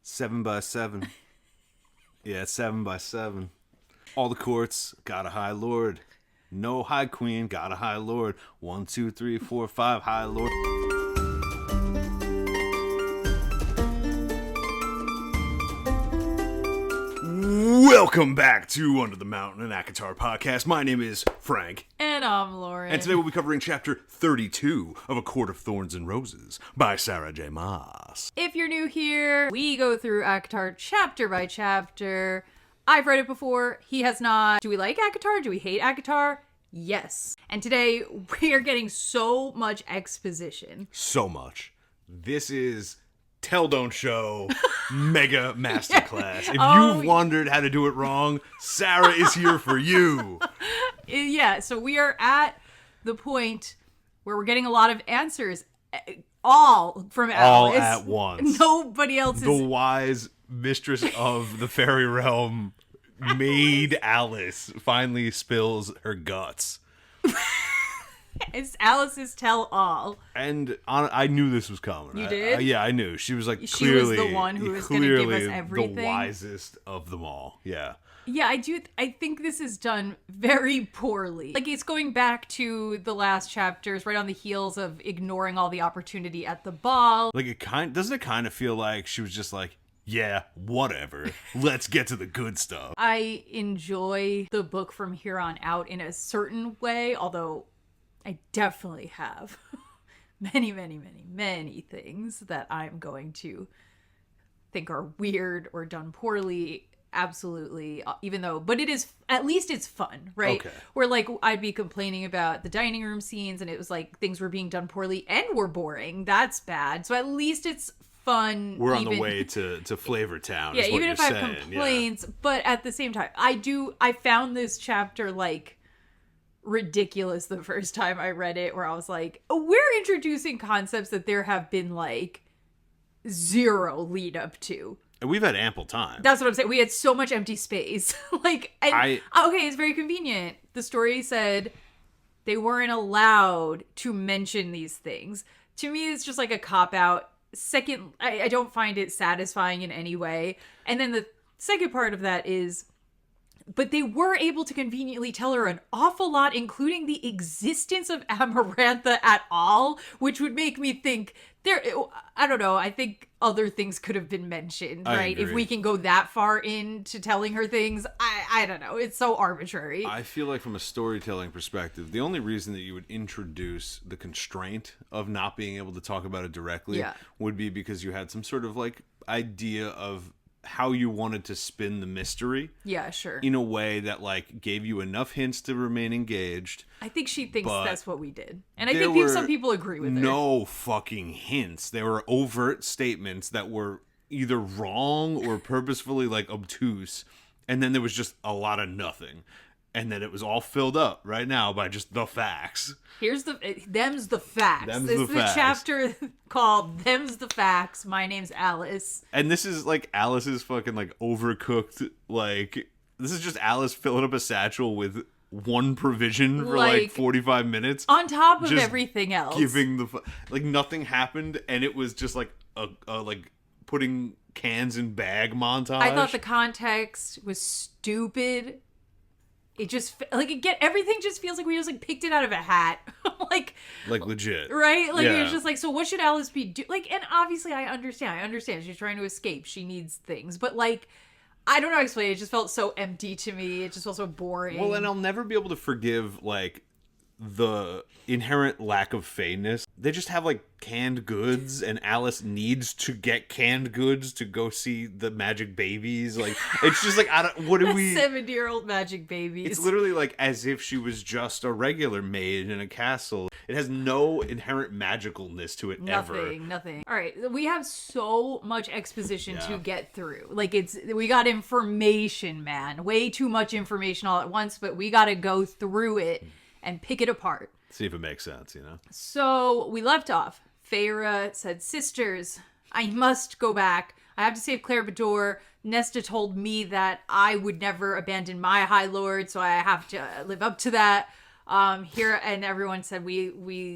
7x7. Yeah, it's 7x7. All the courts got a high lord. No high queen, got a high lord. 1, 2, 3, 4, 5, high lord. Welcome back to Under the Mountain, an ACOTAR podcast. My name is Frank. And I'm Lauren. And today we'll be covering chapter 32 of A Court of Thorns and Roses by Sarah J. Maas. If you're new here, we go through ACOTAR chapter by chapter. I've read it before. He has not. Do we like ACOTAR? Do we hate ACOTAR? Yes. And today we are getting so much exposition. So much. This is Tell Don't Show mega masterclass. If you've wondered how to do it wrong, Sarah is here for you. Yeah, so we are at the point where we're getting a lot of answers. All from Alice. All at once. Nobody else is. The wise mistress of the fairy realm, Maid Alice, finally spills her guts. It's Alice's tell-all. And I knew this was coming. You did? Yeah, I knew. She was like she was the one who was going to give us everything. The wisest of them all. Yeah. Yeah, I think this is done very poorly. Like, it's going back to the last chapters, right on the heels of ignoring all the opportunity at the ball. Like, doesn't it kind of feel like she was just like, yeah, whatever. Let's get to the good stuff. I enjoy the book from here on out in a certain way, although I definitely have many things that I'm going to think are weird or done poorly. Absolutely. Even though, but it is, at least it's fun, right? Okay. Where like I'd be complaining about the dining room scenes and it was like things were being done poorly and were boring. That's bad. So at least it's fun. We're on the way to Flavor Town. Yeah, is what even if you're I saying. have complaints, but at the same time, I found this chapter like ridiculous the first time I read it, where I was like, oh, we're introducing concepts that there have been like zero lead up to. And we've had ample time. That's what I'm saying. We had so much empty space. Okay, it's very convenient. The story said they weren't allowed to mention these things. To me, it's just like a cop-out. Second, I don't find it satisfying in any way. And then the second part of that is, but they were able to conveniently tell her an awful lot, including the existence of Amarantha at all, which would make me think I don't know, I think other things could have been mentioned, right? If we can go that far into telling her things, I don't know. It's so arbitrary. I feel like from a storytelling perspective, the only reason that you would introduce the constraint of not being able to talk about it directly would be because you had some sort of like idea of how you wanted to spin the mystery. Yeah, sure. In a way that like gave you enough hints to remain engaged. I think she thinks that's what we did. And I think some people agree with her. No fucking hints. There were overt statements that were either wrong or purposefully like obtuse. And then there was just a lot of nothing. And then it was all filled up right now by just the facts. Them's the facts. This is the chapter called Them's the Facts. My name's Alice. And this is like Alice's fucking like overcooked, like, this is just Alice filling up a satchel with one provision for like 45 minutes. On top of everything else. Giving like nothing happened and it was just like a like putting cans in bag montage. I thought the context was stupid. It just like everything just feels like we just like picked it out of a hat. like legit. Right? Like it was just like, so what should Alice be doing? Like, and obviously I understand she's trying to escape. She needs things. But like, I don't know how to explain it. It just felt so empty to me. It just felt so boring. Well, and I'll never be able to forgive like the inherent lack of fairness. They just have like canned goods and Alice needs to get canned goods to go see the magic babies. Like, it's just like, 70-year-old magic babies. It's literally like as if she was just a regular maid in a castle. It has no inherent magicalness to it ever. Nothing. All right. We have so much exposition to get through. Like we got information, man. Way too much information all at once, but we got to go through it and pick it apart. See if it makes sense, you know? So we left off. Feyre said, sisters, I must go back. I have to save Claire Bador. Nesta told me that I would never abandon my High Lord, so I have to live up to that. Here, and everyone said we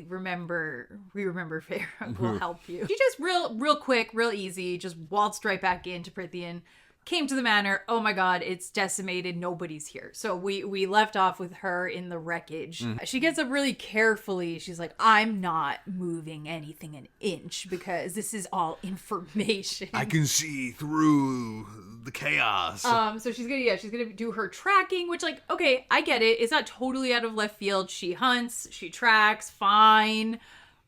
remember Feyre. We'll help you. She just real quick, real easy, just waltzed right back into Prythian. Came to the manor. Oh my god, it's decimated. Nobody's here. So we left off with her in the wreckage. She gets up really carefully. She's like, I'm not moving anything an inch because this is all information. I can see through the chaos. So she's gonna do her tracking, which, like, okay, I get it. It's not totally out of left field. She hunts, she tracks, fine.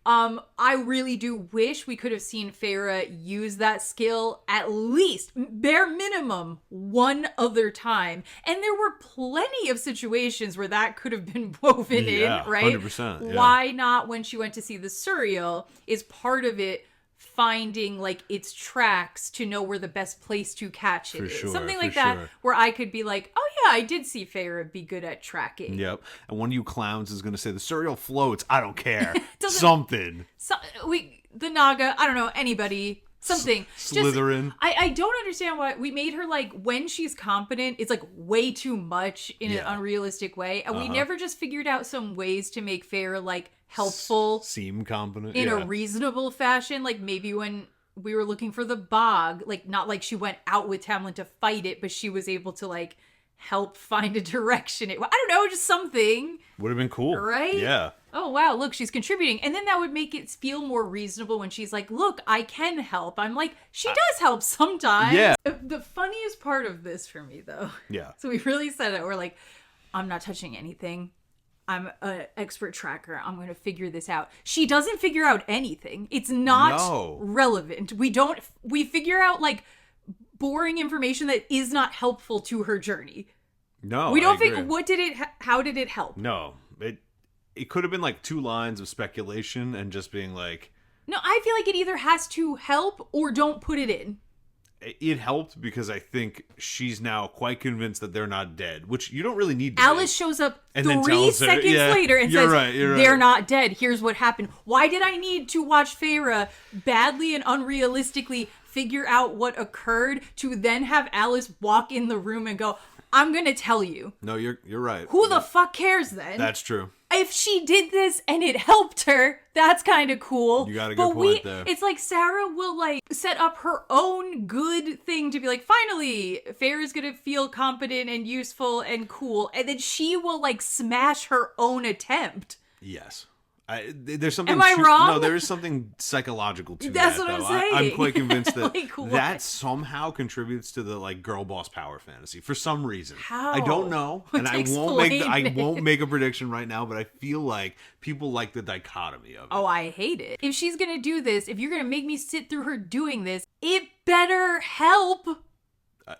I really do wish we could have seen Feyre use that skill at least, bare minimum, one other time. And there were plenty of situations where that could have been woven in, right? 100%. Yeah. Why not when she went to see the Suriel? Is part of it finding, like, its tracks to know where the best place to catch it is. Sure, Something like that, where I could be like, oh yeah, I did see Feyre be good at tracking. Yep. And one of you clowns is going to say, the Suriel floats. I don't care. Something. The Naga, I don't know, anybody. Something. Slytherin. I don't understand why we made her, like, when she's competent, it's like way too much in an unrealistic way. And we never just figured out some ways to make Feyre, like, helpful. Seem competent. In a reasonable fashion. Like, maybe when we were looking for the bog, like, not like she went out with Tamlin to fight it, but she was able to, like, help find a direction. I don't know, just something. Would have been cool. Right? Yeah. Oh, wow, look, she's contributing. And then that would make it feel more reasonable when she's like, look, I can help. I'm like, she does help sometimes. Yeah. The funniest part of this for me, though. Yeah. So we really said it. We're like, I'm not touching anything. I'm an expert tracker. I'm going to figure this out. She doesn't figure out anything. It's not relevant. We figure out, like, boring information that is not helpful to her journey. No, we don't think, how did it help? No, it could have been like 2 lines of speculation and just being like... No, I feel like it either has to help or don't put it in. It helped because I think she's now quite convinced that they're not dead, which you don't really need to Alice shows up and 3 seconds later and says, they're not dead. Here's what happened. Why did I need to watch Feyre badly and unrealistically figure out what occurred to then have Alice walk in the room and go, I'm going to tell you. No, you're right. Who the fuck cares then? That's true. If she did this and it helped her, that's kind of cool. You got a good point there. It's like Sarah will, like, set up her own good thing to be like, finally, Feyre's gonna feel competent and useful and cool. And then she will, like, smash her own attempt. Yes. There's something. Am I wrong? No, there is something psychological to That's that. What though. I'm saying. I'm quite convinced that like, that somehow contributes to the, like, girl boss power fantasy for some reason. How? I don't know, and I won't make a prediction right now. But I feel like people like the dichotomy of it. Oh, I hate it. If she's gonna do this, if you're gonna make me sit through her doing this, it better help.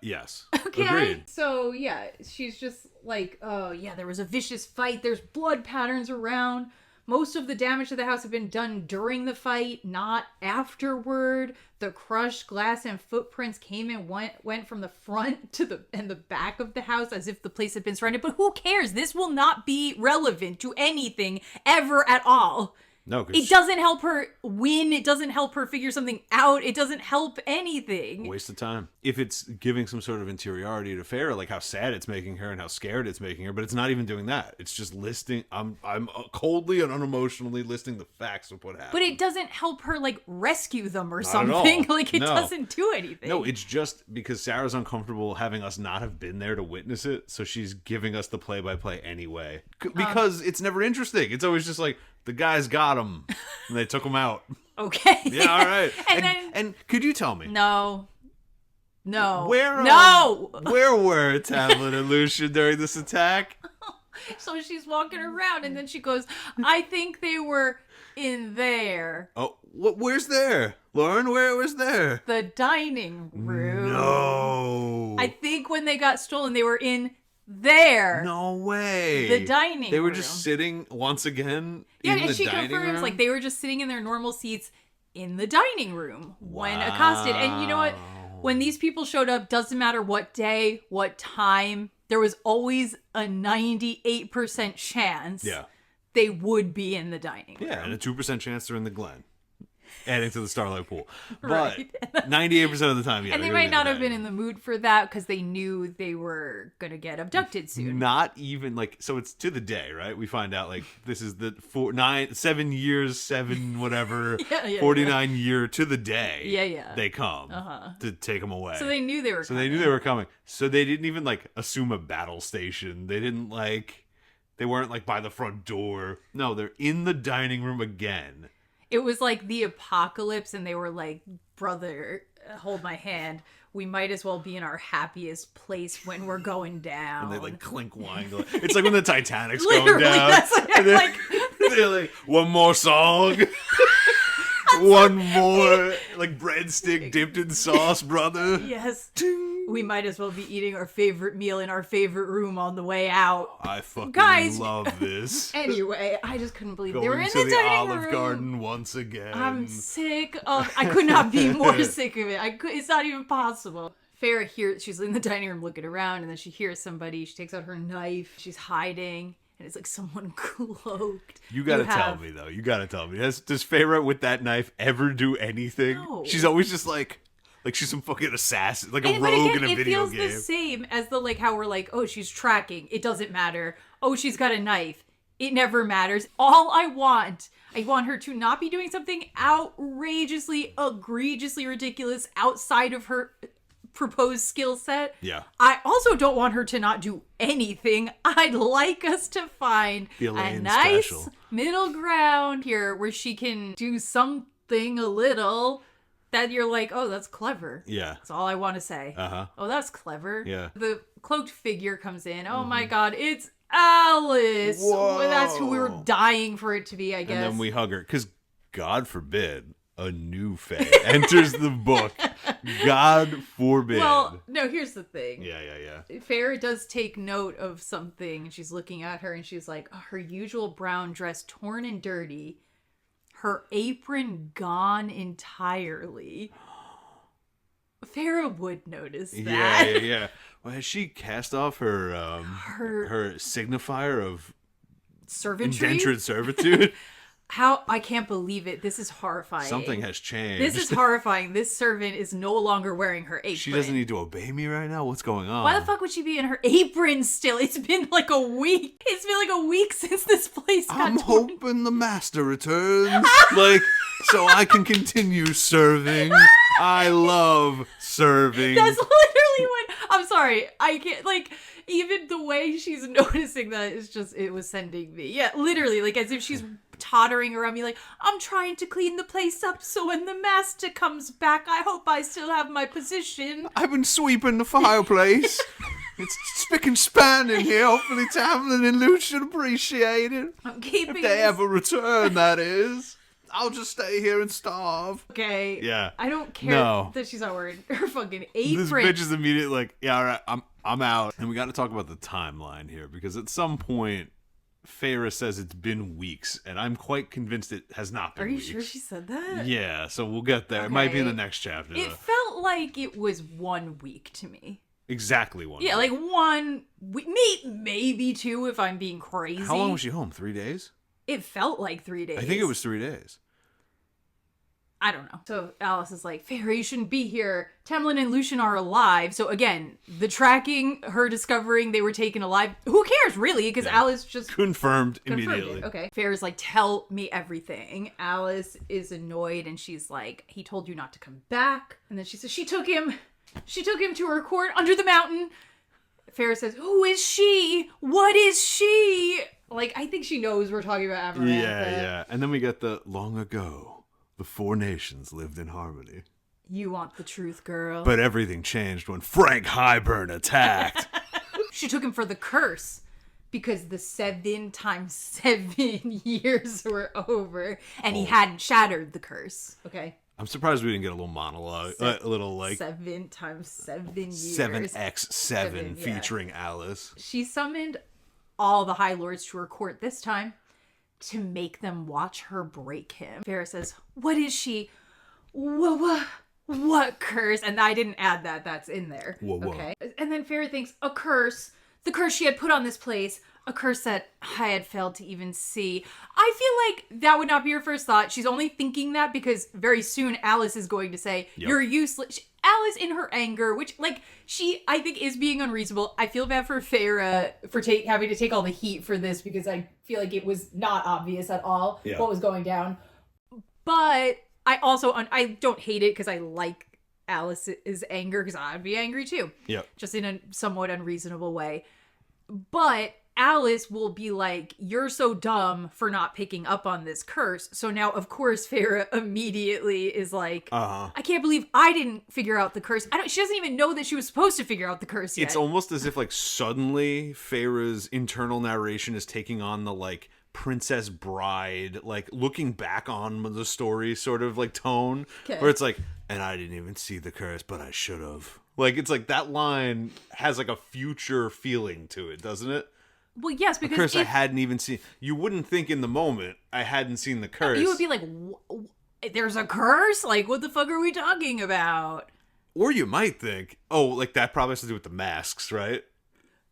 Yes. Okay. Agreed. So yeah, she's just like, oh yeah, there was a vicious fight. There's blood patterns around. Most of the damage to the house had been done during the fight, not afterward. The crushed glass and footprints came and went from the front to the back of the house as if the place had been surrounded. But who cares? This will not be relevant to anything ever at all. No, it doesn't help her win. It doesn't help her figure something out. It doesn't help anything. Waste of time. If it's giving some sort of interiority to Feyre, like how sad it's making her and how scared it's making her, but it's not even doing that. It's just listing. I'm coldly and unemotionally listing the facts of what happened. But it doesn't help her, like, rescue them or something. Like, it doesn't do anything. No, it's just because Sarah's uncomfortable having us not have been there to witness it, so she's giving us the play-by-play anyway. Because it's never interesting. It's always just like, the guys got him, and they took him out. Okay. Yeah, all right. And could you tell me? No. Where were Tamlin and Lucian during this attack? So she's walking around, and then she goes, I think they were in there. Oh, where's there? Lauren, where was there? The dining room. No. I think when they got stolen, they were in there. No way. The dining room. They were just sitting once again in the she dining confirms, room? like, they were just sitting in their normal seats in the dining room when accosted. And you know what? When these people showed up, doesn't matter what day, what time, there was always a 98% chance they would be in the dining room. Yeah, and a 2% chance they're in the Glen. adding to the Starlight Pool. But Right. 98% of the time, yeah. And they might not have been in the mood for that because they knew they were going to get abducted soon. Not even like, so it's to the day, right? We find out like this is the 7 years, 7 whatever, 49 year to the day. Yeah. They come to take them away. So they knew they were coming. So they knew they were coming. So they didn't even like assume a battle station. They didn't like, they weren't like by the front door. No, they're in the dining room again. It was like the apocalypse, and they were like, brother, hold my hand. We might as well be in our happiest place when we're going down. And they like clink wine. It's like when the Titanic's Literally, going down. that's what I'm like. They're like, one more song. One more like breadstick dipped in sauce, brother. Yes. We might as well be eating our favorite meal in our favorite room on the way out. I fucking Guys, love this. Anyway, I just couldn't believe Going they were in to the dining Olive room. Garden once again. I'm sick of. I could not be more sick of it. It's not even possible. Feyre hears. She's in the dining room looking around, and then she hears somebody. She takes out her knife. She's hiding. And it's like someone cloaked. You gotta tell me, though. You gotta tell me. Does Feyre with that knife ever do anything? No. She's always just like she's some fucking assassin, like a rogue in a video game. It feels the same as the like how we're like, oh, she's tracking. It doesn't matter. Oh, she's got a knife. It never matters. All I want her to not be doing something outrageously, egregiously ridiculous outside of her proposed skill set. Yeah. I also don't want her to not do anything. I'd like us to find a nice middle ground here where she can do something a little that you're like, oh, that's clever. Yeah. That's all I want to say. Uh-huh. Oh, that's clever. Yeah. The cloaked figure comes in. Oh my god, it's Alice. Whoa. Well, that's who we were dying for it to be, I guess. And then we hug her. Because, God forbid, a new Fae enters the book. God forbid. Well, no, here's the thing. Yeah. Feyre does take note of something. She's looking at her and she's like, oh, her usual brown dress torn and dirty. Her apron gone entirely. Feyre would notice that. Yeah. Well, has she cast off her signifier of servantry? Indentured servitude? How? I can't believe it. This is horrifying. Something has changed. This is horrifying. This servant is no longer wearing her apron. She doesn't need to obey me right now? What's going on? Why the fuck would she be in her apron still? It's been like a week. It's been like a week since this place got I'm torn. hoping the master returns. So I can continue serving. I love serving. That's literally what... I'm sorry. I can't... even the way she's noticing that is just... It was sending me. Yeah, literally. As if she's tottering around me I'm trying to clean the place up so when the master comes back, I hope I still have my position. I've been sweeping the fireplace. It's spick and span in here. Hopefully Tamlin and Lucian appreciate it. I'm keeping If they ever return, that is. I'll just stay here and starve. Okay. Yeah. I don't care that she's not wearing her fucking apron. This bitch is immediately yeah, all right, I'm out. And we got to talk about the timeline here because at some point, Feyre says it's been weeks, and I'm quite convinced it has not been weeks. Are you sure she said that? Yeah, so we'll get there. Okay. It might be in the next chapter. It felt like it was 1 week to me. Exactly 1 week. Yeah, 1 week, maybe 2 if I'm being crazy. How long was she home? 3 days? It felt like 3 days. I think it was 3 days. I don't know. So Alice is like, Feyre, you shouldn't be here. Tamlin and Lucian are alive. So again, the tracking, her discovering they were taken alive. Who cares, really? Because Alice just... Confirmed immediately. Okay. Feyre's like, tell me everything. Alice is annoyed and she's like, he told you not to come back. And then she says, she took him to her court under the mountain. Feyre says, who is she? What is she? I think she knows we're talking about Amarantha. Yeah. And then we get the long ago. The 4 nations lived in harmony. You want the truth, girl. But everything changed when Frank Hybern attacked. She took him for the curse because the 7 times 7 years were over and he hadn't shattered the curse. Okay. I'm surprised we didn't get a little monologue. A little 7 times 7 years. 7x7 featuring Alice. She summoned all the High Lords to her court this time to make them watch her break him. Feyre says, what is she? What curse? And I didn't add that. That's in there. Whoa. Okay. And then Feyre thinks, a curse. The curse she had put on this place. a curse that I had failed to even see. I feel like that would not be her first thought. She's only thinking that because very soon Alice is going to say, you're useless. Alice, in her anger, which, like, she, I think, is being unreasonable. I feel bad for Feyre for having to take all the heat for this because I feel like it was not obvious at all what was going down. But I also, I don't hate it because I like Alice's anger because I'd be angry too. Yeah. Just in a somewhat unreasonable way. But Alice will be like, you're so dumb for not picking up on this curse. So now, of course, Feyre immediately is like, I can't believe I didn't figure out the curse. She doesn't even know that she was supposed to figure out the curse yet. It's almost as if, like, suddenly Feyre's internal narration is taking on the, like, Princess Bride, like, looking back on the story sort of, like, tone. Okay. Where it's like, and I didn't even see the curse, but I should have. Like, it's like that line has, like, a future feeling to it, doesn't it? Well, yes, because a curse I hadn't even seen. You wouldn't think in the moment I hadn't seen the curse. You would be like, there's a curse? Like, what the fuck are we talking about? Or you might think, oh, like, that probably has to do with the masks, right?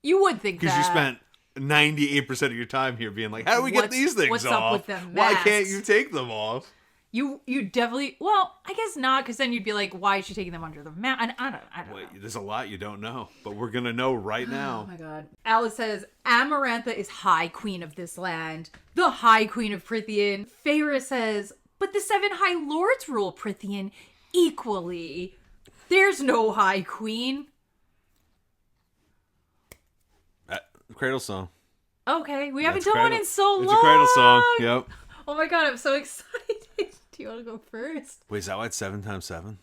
You would think that. Because you spent 98% of your time here being like, how do we get these things what's off? What's up with them masks? Why can't you take them off? You definitely, well, I guess not, because then you'd be like, why is she taking them under the mat? I don't know. There's a lot you don't know, but we're going to know right now. Oh my god. Alice says, Amarantha is High Queen of this land, the High Queen of Prythian. Feyre says, but the 7 High Lords rule Prythian equally. There's no High Queen. Cradle song. Okay, we haven't done one in so long. It's a cradle song, yep. Oh my god, I'm so excited. Do you want to go first? Wait, is that why it's 7 times 7?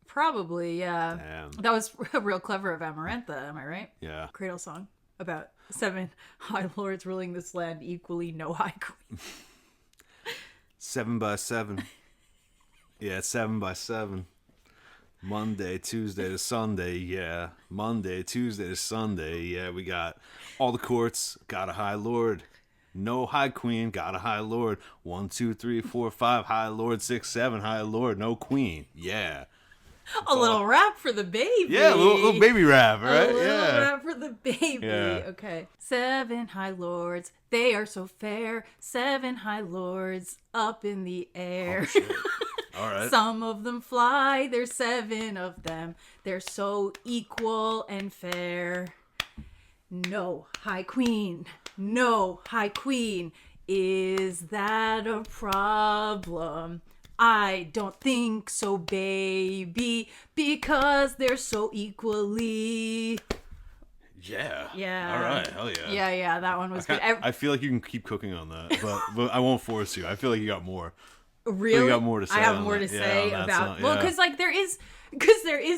Probably, yeah. Damn. That was real clever of Amarantha, am I right? Yeah. Cradle song about 7 High Lords ruling this land equally, no High Queen. 7 by 7. Yeah, it's 7 by 7. Monday, Tuesday to Sunday, yeah. Monday, Tuesday to Sunday, yeah. We got all the courts, got a High Lord. No High Queen, got a High Lord. 1, 2, 3, 4, 5 High Lord, 6, 7 High Lord, no Queen. Yeah. A little rap for the baby. Yeah, a little baby rap, right? A little rap for the baby. Yeah. Okay. 7 High Lords, they are so fair. 7 High Lords up in the air. Oh, shit. All right. Some of them fly, there's 7 of them. They're so equal and fair. No High Queen. No High Queen. Is that a problem? I don't think so, baby, because they're so equally. Yeah. Yeah. All right. Hell yeah. Yeah. That one was good. I feel like you can keep cooking on that, but I won't force you. I feel like you got more. Really? You got more to say. I have more to say about. Well, because like there is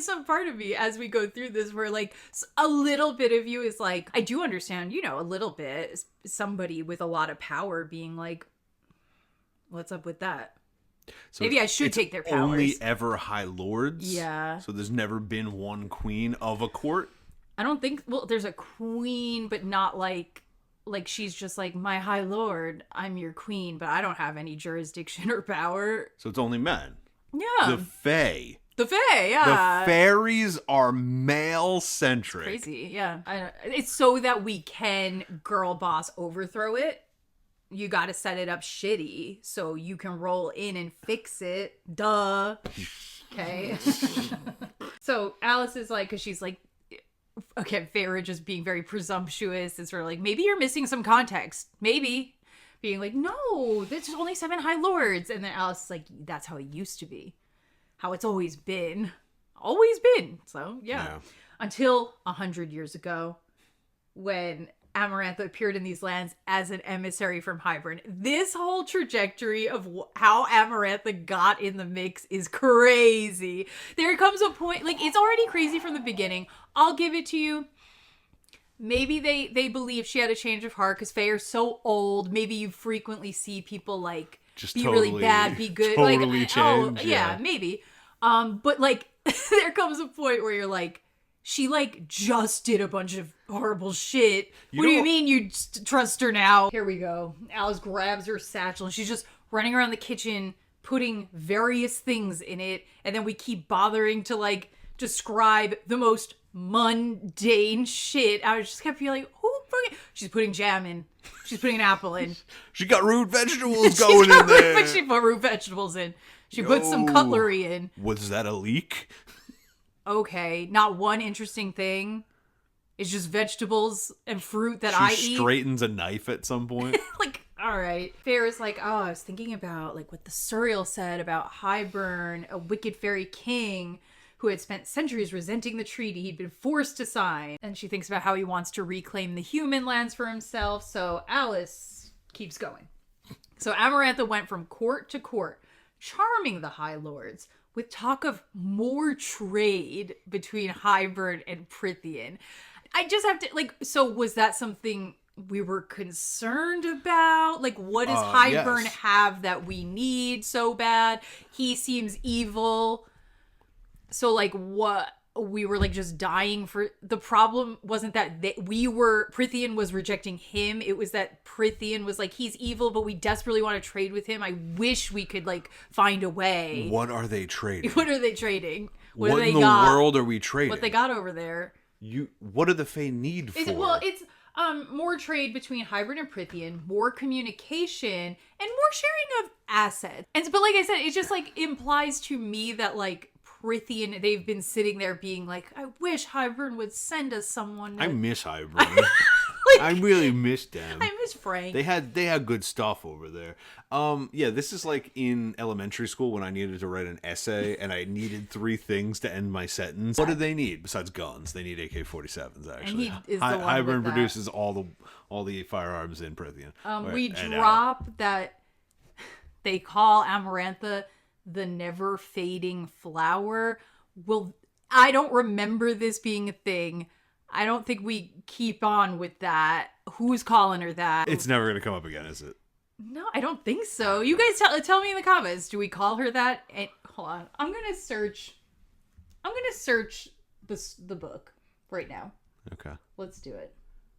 some part of me as we go through this where like a little bit of you is like, I do understand, a little bit. Somebody with a lot of power being like, what's up with that? So maybe I should take their powers. Only ever High Lords. Yeah. So there's never been one queen of a court. I don't think. Well, there's a queen, but not like she's just like, my High Lord, I'm your queen, but I don't have any jurisdiction or power. So it's only men. Yeah. The Fae. The Fae, yeah. The fairies are male-centric. Crazy, yeah. It's so that we can girl boss overthrow it. You got to set it up shitty so you can roll in and fix it. Duh. Okay. So Alice is like, because she's like, okay, Feyre just being very presumptuous and sort of like, maybe you're missing some context. Maybe. Being like, no, there's only 7 High Lords. And then Alice is like, that's how it used to be. How it's always been. Always been. So, yeah. Until 100 years ago, when Amarantha appeared in these lands as an emissary from Hybern. This whole trajectory of how Amarantha got in the mix is crazy. There comes a point, like, it's already crazy from the beginning. I'll give it to you. Maybe they believe she had a change of heart because Feyre's so old. Maybe you frequently see people, like, just be totally, really bad, be good. Totally like, change. Oh, yeah, maybe. But, like, there comes a point where you're like, she, like, just did a bunch of horrible shit. What do you mean you trust her now? Here we go. Alice grabs her satchel and she's just running around the kitchen, putting various things in it. And then we keep bothering to, like, describe the most mundane shit. I just kept feeling like, who She's putting jam in. She's putting an apple in. She got root vegetables going in there. But she put root vegetables in. She put some cutlery in. Was that a leak? Okay, not one interesting thing. It's just vegetables and fruit that I eat. She straightens a knife at some point. Like, all right. Feyre's like, oh, I was thinking about like what the Surreal said about Hybern, a wicked fairy king who had spent centuries resenting the treaty he'd been forced to sign. And she thinks about how he wants to reclaim the human lands for himself. So Alice keeps going. So Amarantha went from court to court, charming the High Lords with talk of more trade between Hybern and Prythian. I just have to, like, so was that something we were concerned about? Like, what does Hybern have that we need so bad? He seems evil. So, like, what? We were, like, just dying for... The problem wasn't that Prythian was rejecting him. It was that Prythian was like, he's evil, but we desperately want to trade with him. I wish we could, like, find a way. What are they trading? What are they trading? What in the world are we trading? What they got over there. What do the Fae need for? It's more trade between Hybern and Prythian, more communication, and more sharing of assets. But like I said, it just, like, implies to me that, like, Prythian, they've been sitting there being like, I wish Hybern would send us someone. I miss Hybern. I really miss them. I miss Frank. They had good stuff over there. Yeah, this is like in elementary school when I needed to write an essay and I needed 3 things to end my sentence. What do they need besides guns? They need AK-47s actually. And he is the one Hybern with produces all the firearms in Prythian. We drop that they call Amarantha the never fading flower. I don't remember this being a thing. I don't think we keep on with that. Who's calling her that? It's never going to come up again, is it? No, I don't think so. You guys tell me in the comments. Do we call her that? Hold on. I'm going to search the book right now. Okay. Let's do it.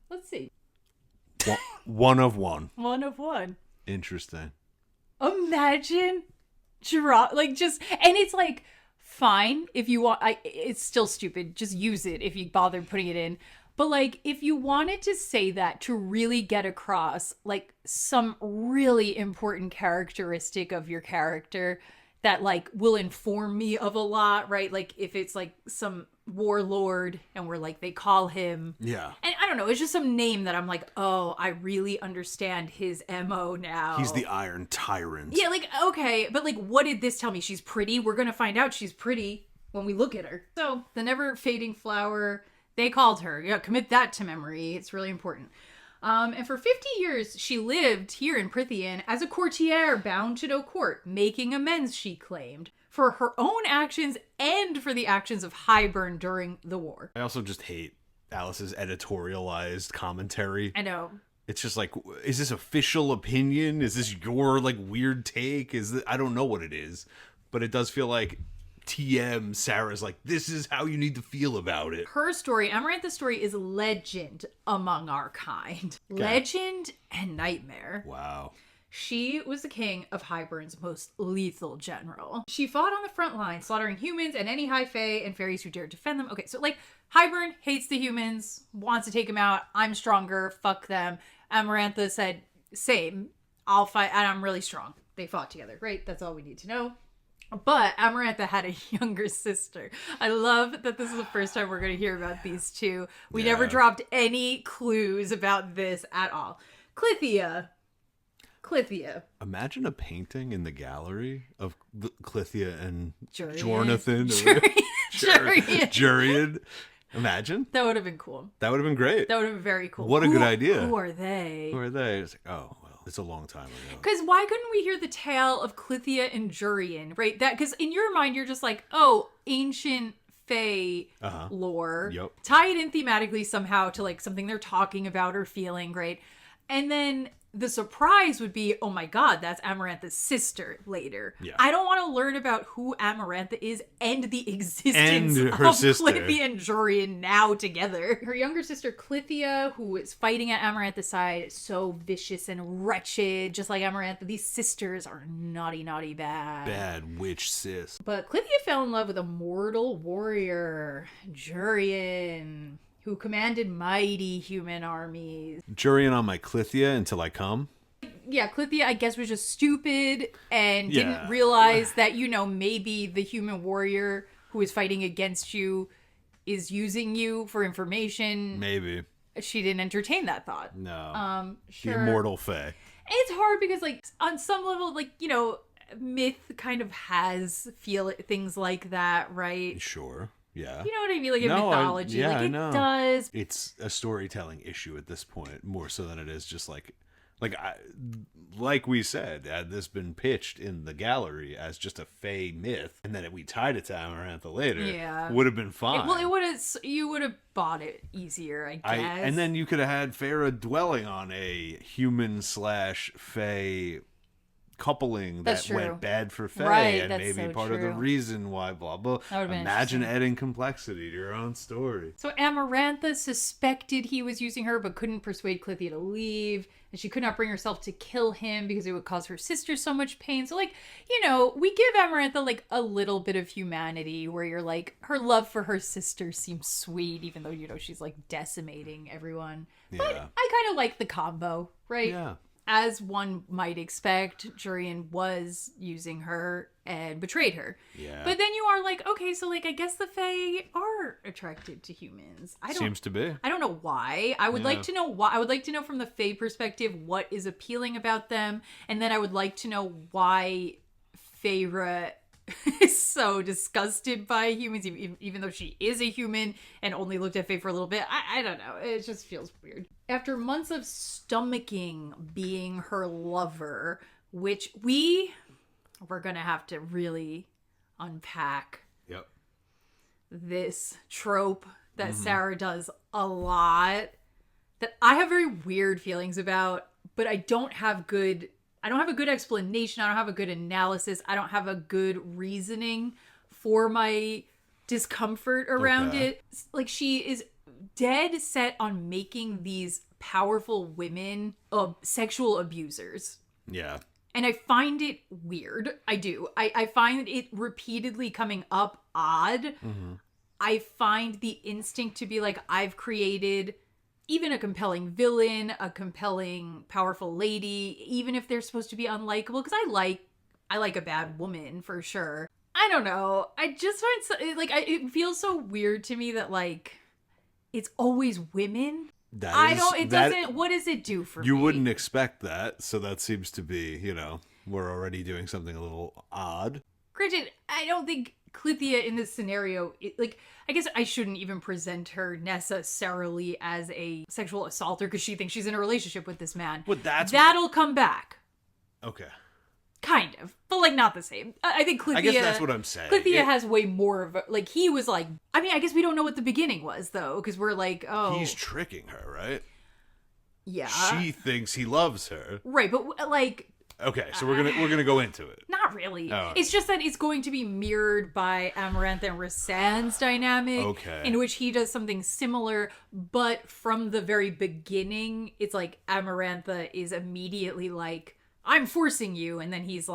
Let's see. One of one. One of one. Interesting. Imagine and it's like, fine if you want. It's still stupid. Just use it if you bother putting it in. But like, if you wanted to say that to really get across like some really important characteristic of your character that like will inform me of a lot, right? Like if it's like some warlord and we're like, they call him, yeah, and I don't know, it's just some name that I'm like, oh, I really understand his MO now. He's the Iron Tyrant. Yeah, like, okay, but like, what did this tell me? She's pretty. We're gonna find out she's pretty when we look at her. So the never fading flower, they called her. Yeah, commit that to memory. It's really important. And for 50 years, she lived here in Prythian as a courtier bound to no court, making amends, she claimed, for her own actions and for the actions of Hybern during the war. I also just hate Alice's editorialized commentary. I know. It's just like, is this official opinion? Is this your like weird take? I don't know what it is, but it does feel like TM Sarah's like, this is how you need to feel about it. Her story, Amarantha's story, is legend among our kind. Okay. Legend and nightmare. Wow. She was the king of Hybern's most lethal general. She fought on the front line, slaughtering humans and any high fae and fairies who dared defend them. Okay, so like, Hybern hates the humans, wants to take them out. I'm stronger, fuck them. Amarantha said, same, I'll fight, and I'm really strong. They fought together. Great, that's all we need to know. But Amarantha had a younger sister. I love that this is the first time we're going to hear about these two. We never dropped any clues about this at all. Clythia. Imagine a painting in the gallery of Clythia and Jurian. Jurian. Imagine. That would have been cool. That would have been great. That would have been very cool. What a good idea. Who are they? It's like, oh, well, it's a long time ago. Because why couldn't we hear the tale of Clythia and Jurian, right? That because in your mind, you're just like, oh, ancient Fae lore. Yep. Tie it in thematically somehow to like something they're talking about or feeling, right? And then the surprise would be, oh my god, that's Amarantha's sister later. Yeah. I don't want to learn about who Amarantha is and the existence and her of sister. Clythia and Jurian now together. Her younger sister Clythia, who is fighting at Amarantha's side, is so vicious and wretched, just like Amarantha. These sisters are naughty, naughty, bad. Bad witch sis. But Clythia fell in love with a mortal warrior, Jurian, who commanded mighty human armies. Jurian on my Clythia until I come. Yeah, Clythia, I guess, was just stupid and didn't realize that, maybe the human warrior who is fighting against you is using you for information. Maybe. She didn't entertain that thought. No. Sure. The immortal Fae. It's hard because, on some level, myth kind of has things like that, right? Sure. Yeah. You know what I mean? In mythology. I know. It does. It's a storytelling issue at this point, more so than it is just like we said, had this been pitched in the gallery as just a Fae myth, and then we tied it to Amarantha later, would have been fine. You would have bought it easier, I guess. And then you could have had Feyre dwelling on a human/Fae coupling that went bad for Fae, and maybe part of the reason why blah blah. Imagine adding complexity to your own story. So Amarantha suspected he was using her, but couldn't persuade Clythia to leave, and she could not bring herself to kill him because it would cause her sister so much pain. So we give Amarantha a little bit of humanity, where you're her love for her sister seems sweet, even though she's decimating everyone. Yeah. But I kind of like the combo, right? Yeah. As one might expect, Jurian was using her and betrayed her. Yeah. But then you are okay, so I guess the Fae are attracted to humans. Seems to be. I don't know why. I would like to know why. I would like to know from the Fae perspective what is appealing about them, and then I would like to know why Feyre is so disgusted by humans, even though she is a human and only looked at Fae for a little bit. I don't know. It just feels weird. After months of stomaching being her lover, which we're going to have to really unpack. Yep. This trope that Sarah does a lot, that I have very weird feelings about, but I don't have a good explanation. I don't have a good analysis. I don't have a good reasoning for my discomfort around it. She is dead set on making these powerful women sexual abusers. Yeah. And I find it weird. I do. I find it repeatedly coming up odd. Mm-hmm. I find the instinct to be I've created even a compelling villain, a compelling, powerful lady, even if they're supposed to be unlikable, because I like a bad woman for sure. I don't know. I just find it feels so weird to me that it's always women. What does it do for me? You wouldn't expect that, so that seems to be, we're already doing something a little odd. Granted, I don't think Clythia in this scenario, I guess I shouldn't even present her necessarily as a sexual assaulter because she thinks she's in a relationship with this man. Well, that'll come back. Okay. Kind of, but not the same. I think Clythia. I guess that's what I'm saying. Clythia has way more of a, he was I guess we don't know what the beginning was though, because we're he's tricking her, right? Yeah. She thinks he loves her. Right, but okay, so we're gonna go into it. Not really. Oh. It's just that it's going to be mirrored by Amarantha and Rhysand's dynamic, in which he does something similar, but from the very beginning, it's Amarantha is immediately I'm forcing you, and then he's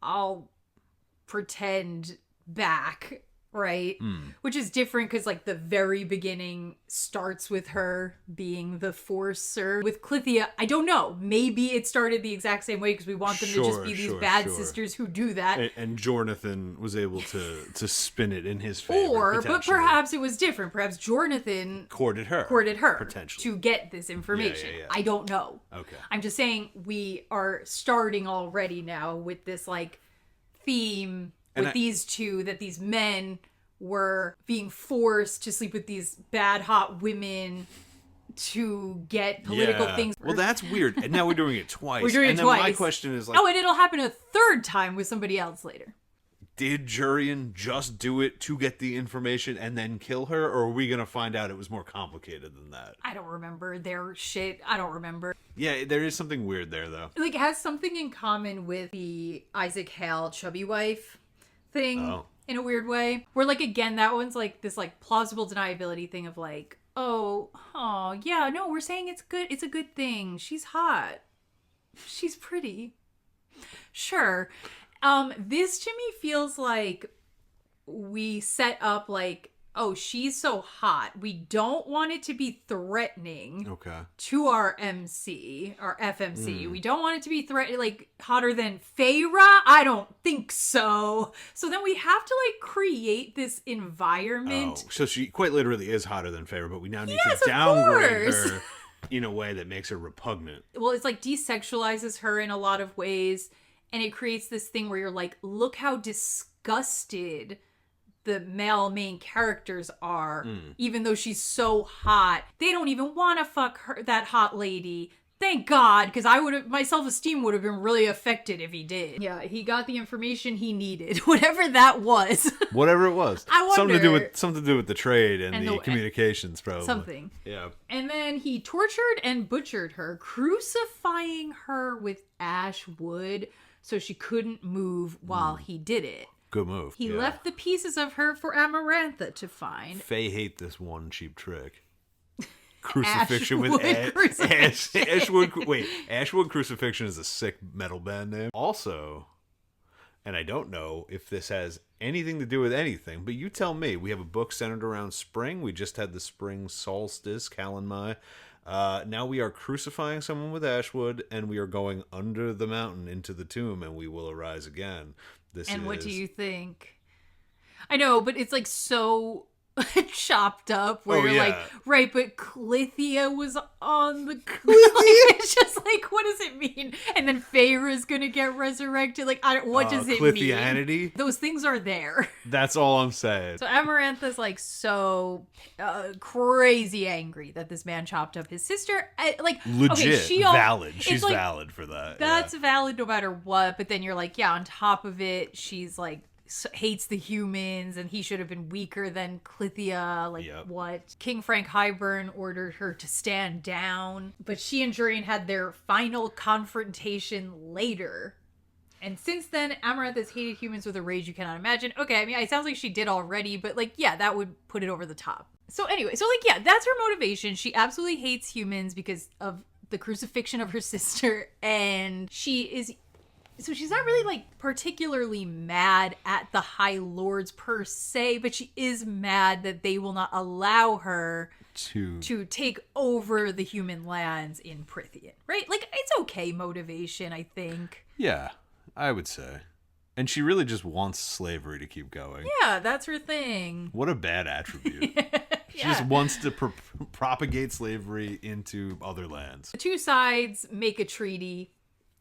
I'll pretend back, right? Which is different because the very beginning starts with her being the forcer. With Clythia, I don't know. Maybe it started the exact same way because we want them to just be these bad sisters who do that. And Jornathan was able to spin it in his favor. But perhaps it was different. Perhaps Jornathan courted her potentially to get this information. Yeah. I don't know. Okay. I'm just saying we are starting already now with this theme with these two, that these men were being forced to sleep with these bad hot women to get political things. Well, that's weird. And now we're doing it twice. We're doing it twice. My question is and it'll happen a third time with somebody else later. Did Jurian just do it to get the information and then kill her, or are we going to find out it was more complicated than that? I don't remember their shit. I don't remember. Yeah, there is something weird there, though. It has something in common with the Isaac Hale chubby wife thing in a weird way. Where, again, that one's this, plausible deniability thing of, yeah, no, we're saying it's good. It's a good thing. She's hot. She's pretty. Sure. This to me feels like we set up oh, she's so hot. We don't want it to be threatening to our MC, our FMC. We don't want it to be like hotter than Feyre. I don't think so. So then we have to like create this environment. Oh, so she quite literally is hotter than Feyre, but we now need to downgrade her in a way that makes her repugnant. Well, it's like desexualizes her in a lot of ways, and it creates this thing where you're like, look how disgusted the male main characters are, even though she's so hot. They don't even want to fuck her, that hot lady. Thank God, because my self-esteem would have been really affected if he did. Yeah, he got the information he needed, whatever that was. Whatever it was. I wonder. Something to do with the trade and the communications, probably. Something. Yeah. And then he tortured and butchered her, crucifying her with ash wood so she couldn't move while he did it. Good move. He left the pieces of her for Amarantha to find. Faye hate this one cheap trick. Crucifixion with Ashwood. Wait, Ashwood Crucifixion is a sick metal band name. Also, and I don't know if this has anything to do with anything, but you tell me. We have a book centered around spring. We just had the spring solstice, Kalanmai. Now we are crucifying someone with Ashwood, and we are going under the mountain into the tomb, and we will arise again. What do you think? I know, but it's like so chopped up where you're like, right, but Clythia was on the it's just like, what does it mean? And then Feyre is gonna get resurrected. Like, what does it mean? Those things are there. That's all I'm saying. So Amarantha's like so crazy angry that this man chopped up his sister. Like, legit, valid. She's like, valid for that. That's valid no matter what. But then you're like, yeah, on top of it, she's like, hates the humans, and he should have been weaker than Clythia. Like, what? King Frank Hybern ordered her to stand down, but she and Jurian had their final confrontation later. And since then, Amarantha's hated humans with a rage you cannot imagine. Okay, I mean, it sounds like she did already, but like, yeah, that would put it over the top. So anyway, that's her motivation. She absolutely hates humans because of the crucifixion of her sister, and so she's not really, like, particularly mad at the High Lords per se, but she is mad that they will not allow her to take over the human lands in Prythian, right? Like, it's okay motivation, I think. Yeah, I would say. And she really just wants slavery to keep going. Yeah, that's her thing. What a bad attribute. She just wants to propagate slavery into other lands. The two sides make a treaty.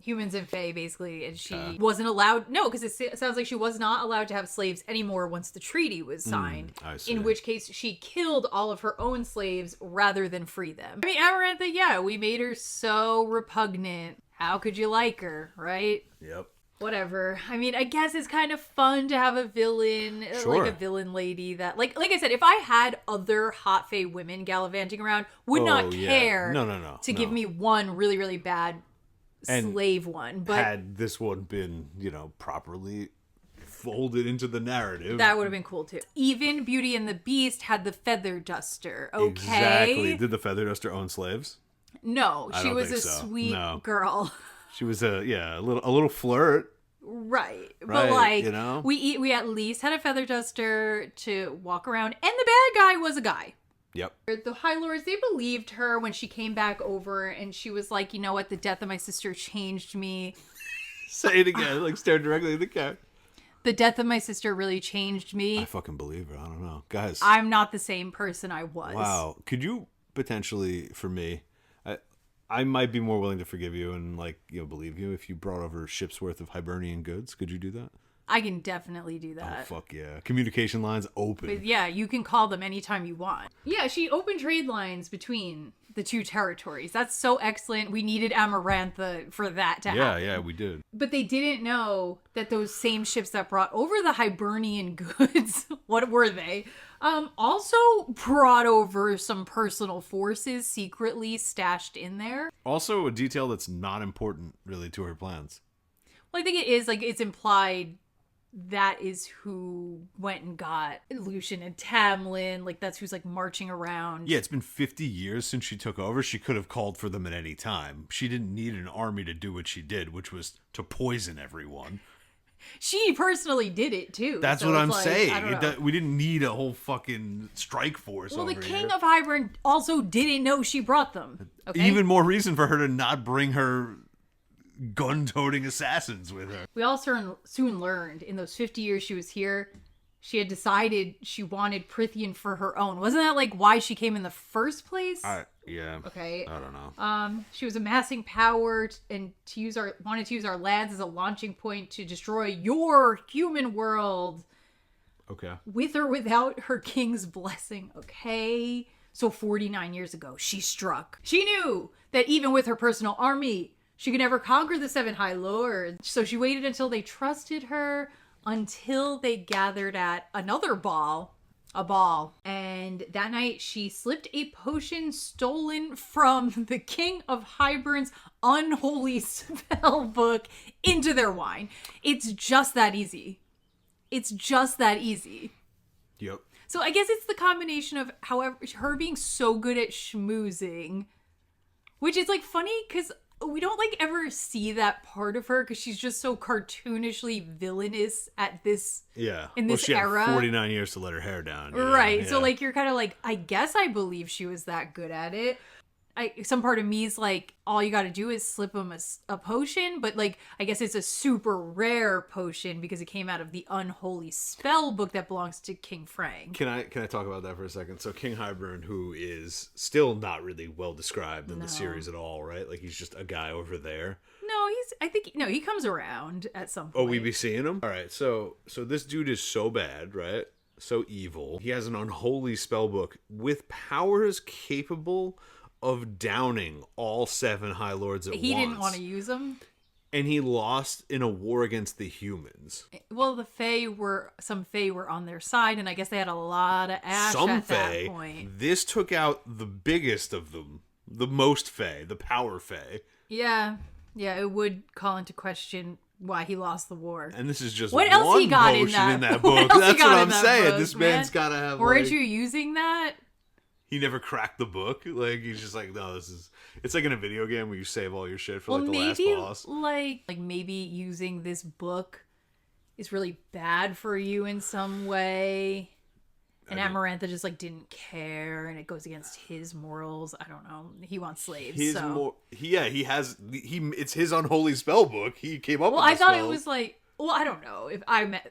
Humans and Fae, basically, and she wasn't allowed. No, because it sounds like she was not allowed to have slaves anymore once the treaty was signed. I see. In which case, she killed all of her own slaves rather than free them. I mean, Amarantha, we made her so repugnant. How could you like her, right? Yep. Whatever. I mean, I guess it's kind of fun to have a villain, like a villain lady that, like I said, if I had other hot Fae women gallivanting around, would not care. To give me one really, really bad slave one. But had this one been, properly folded into the narrative, that would have been cool too. Even Beauty and the Beast had the Feather Duster. Okay, exactly. Did the Feather Duster own slaves? No, she was a sweet girl. She was a little flirt. Right. But like, we at least had a Feather Duster to walk around, and the bad guy was a guy. Yep. The High Lords, they believed her when she came back over, and she was like, you know what, the death of my sister changed me. Say it again, like stare directly at the cat. The death of my sister really changed me. I fucking believe her. I don't know. Guys. I'm not the same person I was. Wow. Could you potentially, for me, I might be more willing to forgive you and believe you if you brought over a ship's worth of Hibernian goods. Could you do that? I can definitely do that. Oh, fuck yeah. Communication lines open. But yeah, you can call them anytime you want. Yeah, she opened trade lines between the two territories. That's so excellent. We needed Amarantha for that to happen. Yeah, we did. But they didn't know that those same ships that brought over the Hibernian goods, what were they? Also brought over some personal forces secretly stashed in there. Also a detail that's not important really to her plans. Well, I think it is, it's implied that is who went and got Lucian and Tamlin. That's who's marching around. Yeah, it's been 50 years since she took over. She could have called for them at any time. She didn't need an army to do what she did, which was to poison everyone. She personally did it too. That's so what I'm like, saying. We didn't need a whole fucking strike force. Well, over the King here. of Hybern also didn't know she brought them. Okay? Even more reason for her to not bring her gun-toting assassins with her. We all soon learned in those 50 years she was here, she had decided she wanted Prythian for her own. Wasn't that like why she came in the first place? Yeah. Okay. I don't know. She was amassing power and wanted to use our lands as a launching point to destroy your human world. Okay. With or without her king's blessing. Okay. So 49 years ago, she struck. She knew that even with her personal army, she could never conquer the 7 High Lords. So she waited until they trusted her, until they gathered at another ball. A ball. And that night she slipped a potion stolen from the King of Hybern's Unholy Spell Book into their wine. It's just that easy. It's just that easy. Yep. So I guess it's the combination of, however, her being so good at schmoozing, which is like funny because we don't like ever see that part of her because she's just so cartoonishly villainous at this. Yeah. In this she era. Had 49 years to let her hair down. Right. Yeah. So like you're kind of like, I guess I believe she was that good at it. Some part of me is like, all you got to do is slip him a potion, but like I guess it's a super rare potion because it came out of the Unholy Spell Book that belongs to King Frank. Can I talk about that for a second? So King Hybern, who is still not really well described in the series at all, right? Like he's just a guy over there. No, he comes around at some point. Oh, we be seeing him? All right, so this dude is so bad, right? So evil. He has an unholy spell book with powers capable of downing all 7 High Lords at once. He didn't want to use them. And he lost in a war against the humans. Well, some Fae were on their side, and I guess they had a lot of ash at that point. This took out the biggest of them, the most Fae, the power Fae. Yeah, it would call into question why he lost the war. And this is just what else one he got potion in that book. That's what I'm saying. Book, this man's got to have. Weren't you using that? He never cracked the book. Like he's just like, no, it's like in a video game where you save all your shit for the last boss. Like maybe using this book is really bad for you in some way. And Amarantha just like didn't care, and it goes against his morals. I don't know. He wants slaves. It's his unholy spell book. He came up with I thought it was like, well, I don't know if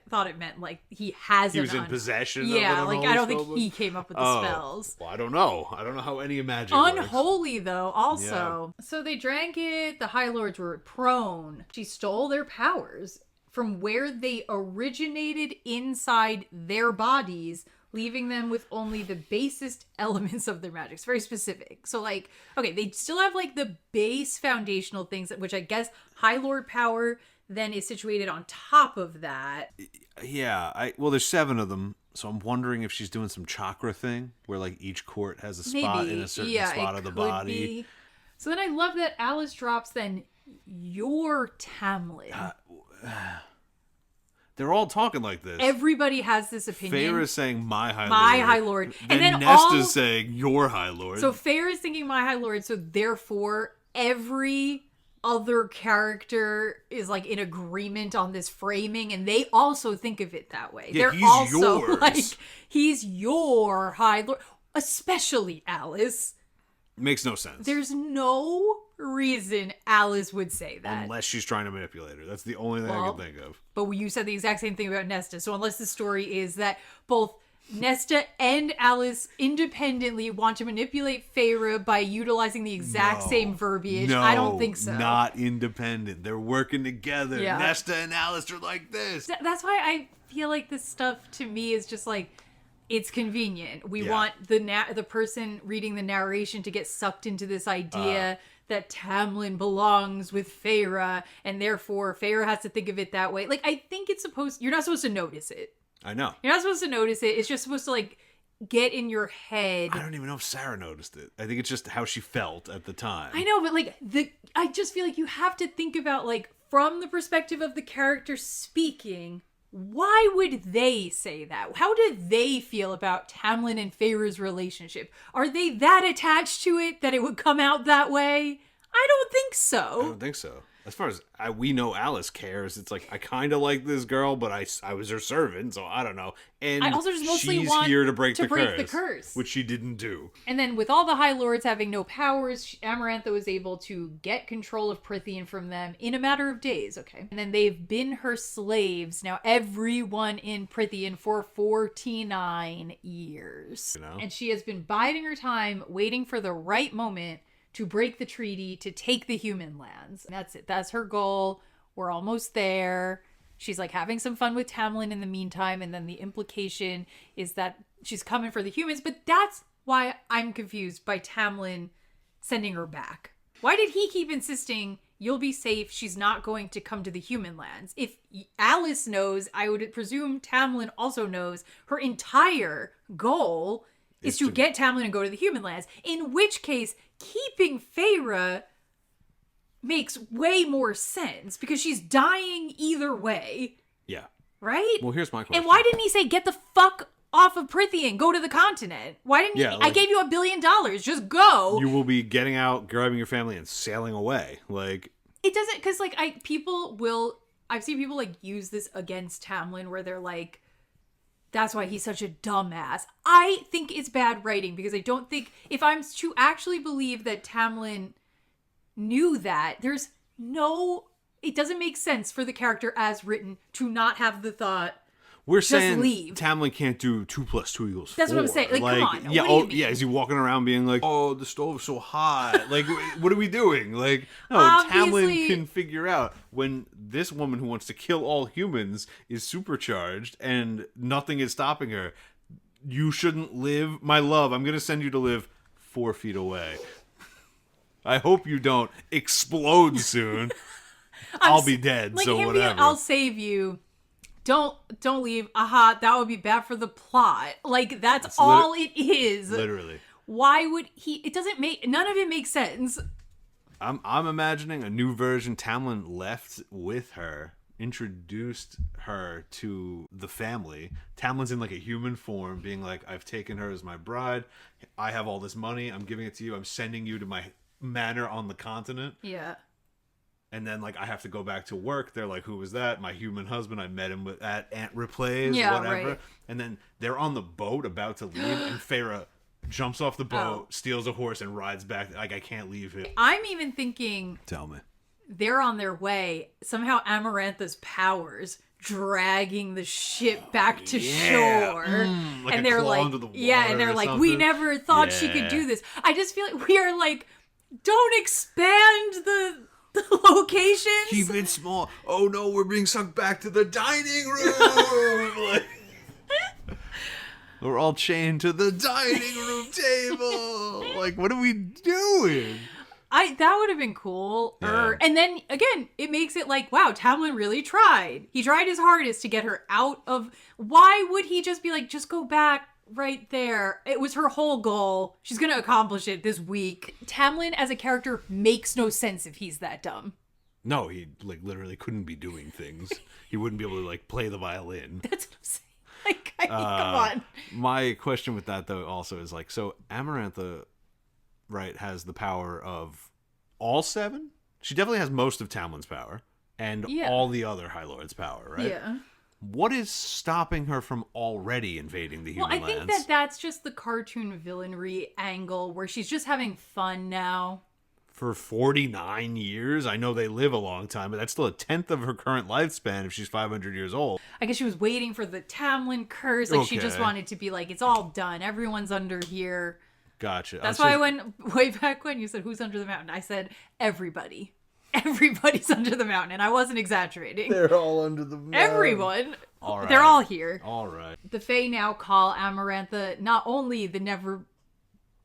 thought it meant like he has. He was in possession. Yeah, of an like I don't think book? he came up with the spells. Well, I don't know how any magic unholy works. Though. Also, so they drank it. The High Lords were prone. She stole their powers from where they originated inside their bodies, leaving them with only the basest elements of their magic. It's very specific. So like, okay, they still have like the base foundational things, which I guess High Lord power then is situated on top of that. Yeah, there's 7 of them, so I'm wondering if she's doing some chakra thing where like each court has a spot in a certain spot of the body. Be. So then I love that Alice drops then your Tamlin. They're all talking like this. Everybody has this opinion. Feyre is saying my High Lord. My High Lord. And then Nesta's saying your High Lord. So Feyre is thinking my High Lord, so therefore every other character is like in agreement on this framing, and they also think of it that way. Yeah, They're also yours. like, he's your High Lord. Especially Alice. Makes no sense. There's no reason Alice would say that. Unless she's trying to manipulate her. That's the only thing I can think of. But you said the exact same thing about Nesta. So unless the story is that both Nesta and Alice independently want to manipulate Feyre by utilizing the exact same verbiage, I don't think so. Not independent. They're working together. Yeah. Nesta and Alice are like this. That's why I feel like this stuff to me is just like, it's convenient. We want the person reading the narration to get sucked into this idea that Tamlin belongs with Feyre, and therefore Feyre has to think of it that way. Like, I think you're not supposed to notice it. I know. You're not supposed to notice it. It's just supposed to, like, get in your head. I don't even know if Sarah noticed it. I think it's just how she felt at the time. I know, but, like, I just feel like you have to think about, like, from the perspective of the character speaking, why would they say that? How do they feel about Tamlin and Feyre's relationship? Are they that attached to it that it would come out that way? I don't think so. I don't think so. as far as we know Alice cares, it's like, I kind of like this girl, but I was her servant, so I don't know. And I also just mostly she's want here to break the curse, curse, which she didn't do. And then with all the High Lords having no powers, Amarantha was able to get control of Prythian from them in a matter of days, okay? And then they've been her slaves, now everyone in Prythian, for 49 years. You know? And she has been biding her time, waiting for the right moment to break the treaty, to take the human lands. And that's it. That's her goal. We're almost there. She's like having some fun with Tamlin in the meantime. And then the implication is that she's coming for the humans. But that's why I'm confused by Tamlin sending her back. Why did he keep insisting, you'll be safe, she's not going to come to the human lands? If Alice knows, I would presume Tamlin also knows her entire goal is to get Tamlin and go to the human lands. In which case, keeping Feyre makes way more sense because she's dying either way. Yeah. Right? Well, here's my question. And why didn't he say, get the fuck off of Prythian, go to the continent? Why didn't he? I gave you $1 billion. Just go. You will be getting out, grabbing your family, and sailing away. Like, it doesn't, because like I've seen people like use this against Tamlin where they're like, that's why he's such a dumbass. I think it's bad writing because I don't think, if I'm to actually believe that Tamlin knew that, it doesn't make sense for the character as written to not have the thought, we're just saying leave. Tamlin can't do 2 + 2 = 4. That's what I'm saying. Like, come on. Yeah, what do you mean? Yeah. Is he walking around being like, oh, the stove's so hot? Like, what are we doing? Like, no, Tamlin can figure out when this woman who wants to kill all humans is supercharged and nothing is stopping her. You shouldn't live, my love. I'm gonna send you to live 4 feet away. I hope you don't explode soon. I'll be dead. Like, so whatever. I'll save you. Don't leave. Aha, that would be bad for the plot. Like, that's all it is. Literally. Why would he? It doesn't make, none of it makes sense. I'm imagining a new version. Tamlin left with her, introduced her to the family. Tamlin's in like a human form, being like, I've taken her as my bride. I have all this money. I'm giving it to you. I'm sending you to my manor on the continent. Yeah. And then, like, I have to go back to work. They're like, who was that? My human husband. I met him at Aunt Ripley's, whatever. Right. And then they're on the boat about to leave, and Feyre jumps off the boat, steals a horse, and rides back. Like, I can't leave him. I'm even thinking... Tell me. They're on their way. Somehow Amarantha's powers dragging the ship back to shore. Like and they're like, under the water and they're like, we never thought she could do this. I just feel like we are like, don't expand the locations. Keep it small. Oh no, we're being sucked back to the dining room. Like, we're all chained to the dining room table. Like, what are we doing? That would have been cool. Yeah. And then again, it makes it like, wow, Tamlin really tried. He tried his hardest to get her out of. Why would he just be like, just go back right there? It was her whole goal. She's gonna accomplish it this week. Tamlin as a character makes no sense if he's that dumb. No, he like literally couldn't be doing things. He wouldn't be able to like play the violin. That's what I'm saying. Like, come on. My question with that though also is like, so Amarantha, right, has the power of all 7? She definitely has most of Tamlin's power and all the other High Lord's power, right? Yeah. What is stopping her from already invading the human lands? Well, I think that's just the cartoon villainry angle where she's just having fun now. For 49 years? I know they live a long time, but that's still a 10th of her current lifespan if she's 500 years old. I guess she was waiting for the Tamlin curse. Like, she just wanted to be like, it's all done. Everyone's under here. Gotcha. That's why I went way back when you said, who's under the mountain? I said, everybody. Everybody's under the mountain, and I wasn't exaggerating. They're all under the mountain. Everyone. All right. They're all here. All right. The Fae now call Amarantha not only the never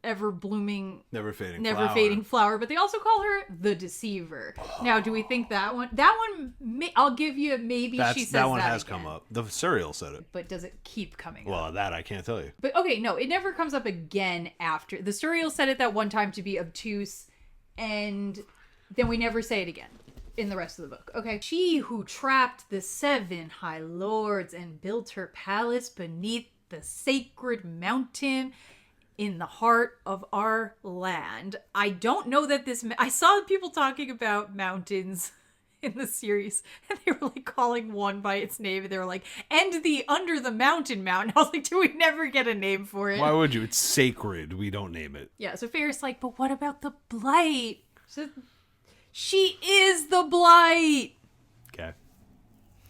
blooming, never fading flower, but they also call her the Deceiver. Now, do we think that one? That one, I'll give you maybe she says that one has again. come up. The Serial said it. But does it keep coming up? Well, that I can't tell you. But okay, no, it never comes up again after. The Serial said it that one time to be obtuse, and then we never say it again in the rest of the book. Okay. She who trapped the 7 High Lords and built her palace beneath the sacred mountain in the heart of our land. I don't know that this... I saw people talking about mountains in the series, and they were like calling one by its name, and they were like, and the Under the Mountain mountain. I was like, do we never get a name for it? Why would you? It's sacred. We don't name it. Yeah, so Feyre's like, but what about the Blight? So she is the Blight. Okay.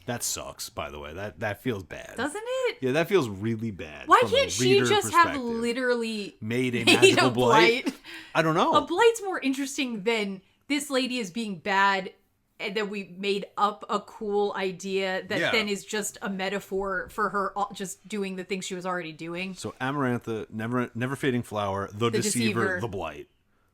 That sucks, by the way. That feels bad. Doesn't it? Yeah, that feels really bad. Why can't she just have literally made a magical blight? I don't know. A blight's more interesting than this lady is being bad, and then we made up a cool idea that then is just a metaphor for her just doing the things she was already doing. So Amarantha, never fading flower, the deceiver, the blight.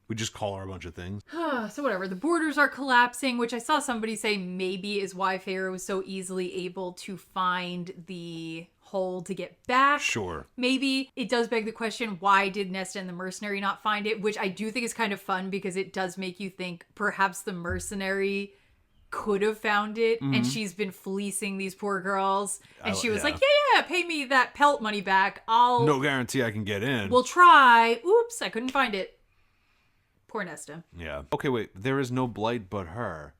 We just call her a bunch of things. So whatever. The borders are collapsing, which I saw somebody say maybe is why Feyre was so easily able to find the hole to get back. Sure. Maybe. It does beg the question, why did Nesta and the mercenary not find it? Which I do think is kind of fun because it does make you think perhaps the mercenary could have found it, and she's been fleecing these poor girls, and she was like, yeah, pay me that pelt money back. No guarantee I can get in. We'll try. Oops, I couldn't find it. Poor Nesta. Yeah. Okay, wait. There is no blight but her.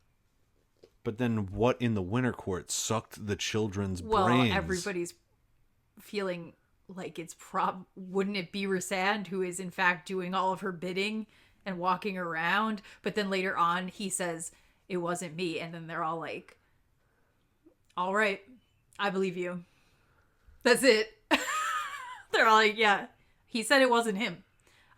But then what in the Winter Court sucked the children's brains? Well, everybody's feeling like it's wouldn't it be Rhysand who is in fact doing all of her bidding and walking around? But then later on he says, it wasn't me. And then they're all like, all right, I believe you. That's it. They're all like, yeah, he said it wasn't him.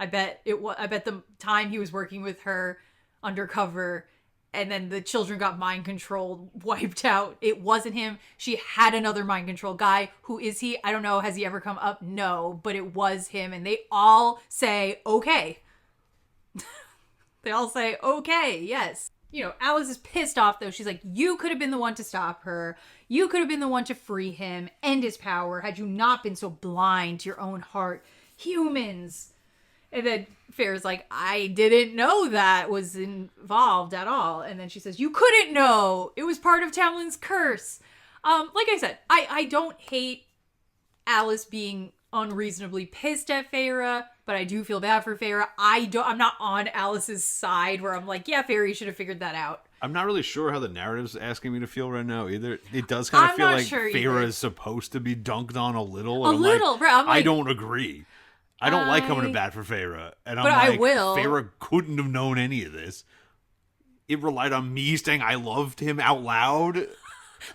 I bet the time he was working with her undercover and then the children got mind controlled, wiped out. It wasn't him. She had another mind control guy. Who is he? I don't know. Has he ever come up? No, but it was him. And they all say, okay. They all say, okay, yes. You know, Alice is pissed off though. She's like, you could have been the one to stop her. You could have been the one to free him, end his power, had you not been so blind to your own heart. Humans. And then Feyre's like, I didn't know that was involved at all. And then she says, you couldn't know. It was part of Tamlin's curse. Like I said, I don't hate Alice being unreasonably pissed at Feyre, but I do feel bad for Feyre. I'm not on Alice's side where I'm like, yeah, Feyre, you should have figured that out. I'm not really sure how the narrative's asking me to feel right now either. It does kind of feel like Feyre is supposed to be dunked on a little. A little, like, right? I'm like, I don't agree. I don't like coming to bat for Feyre. And I'm but like, I will. Feyre couldn't have known any of this. It relied on me saying I loved him out loud.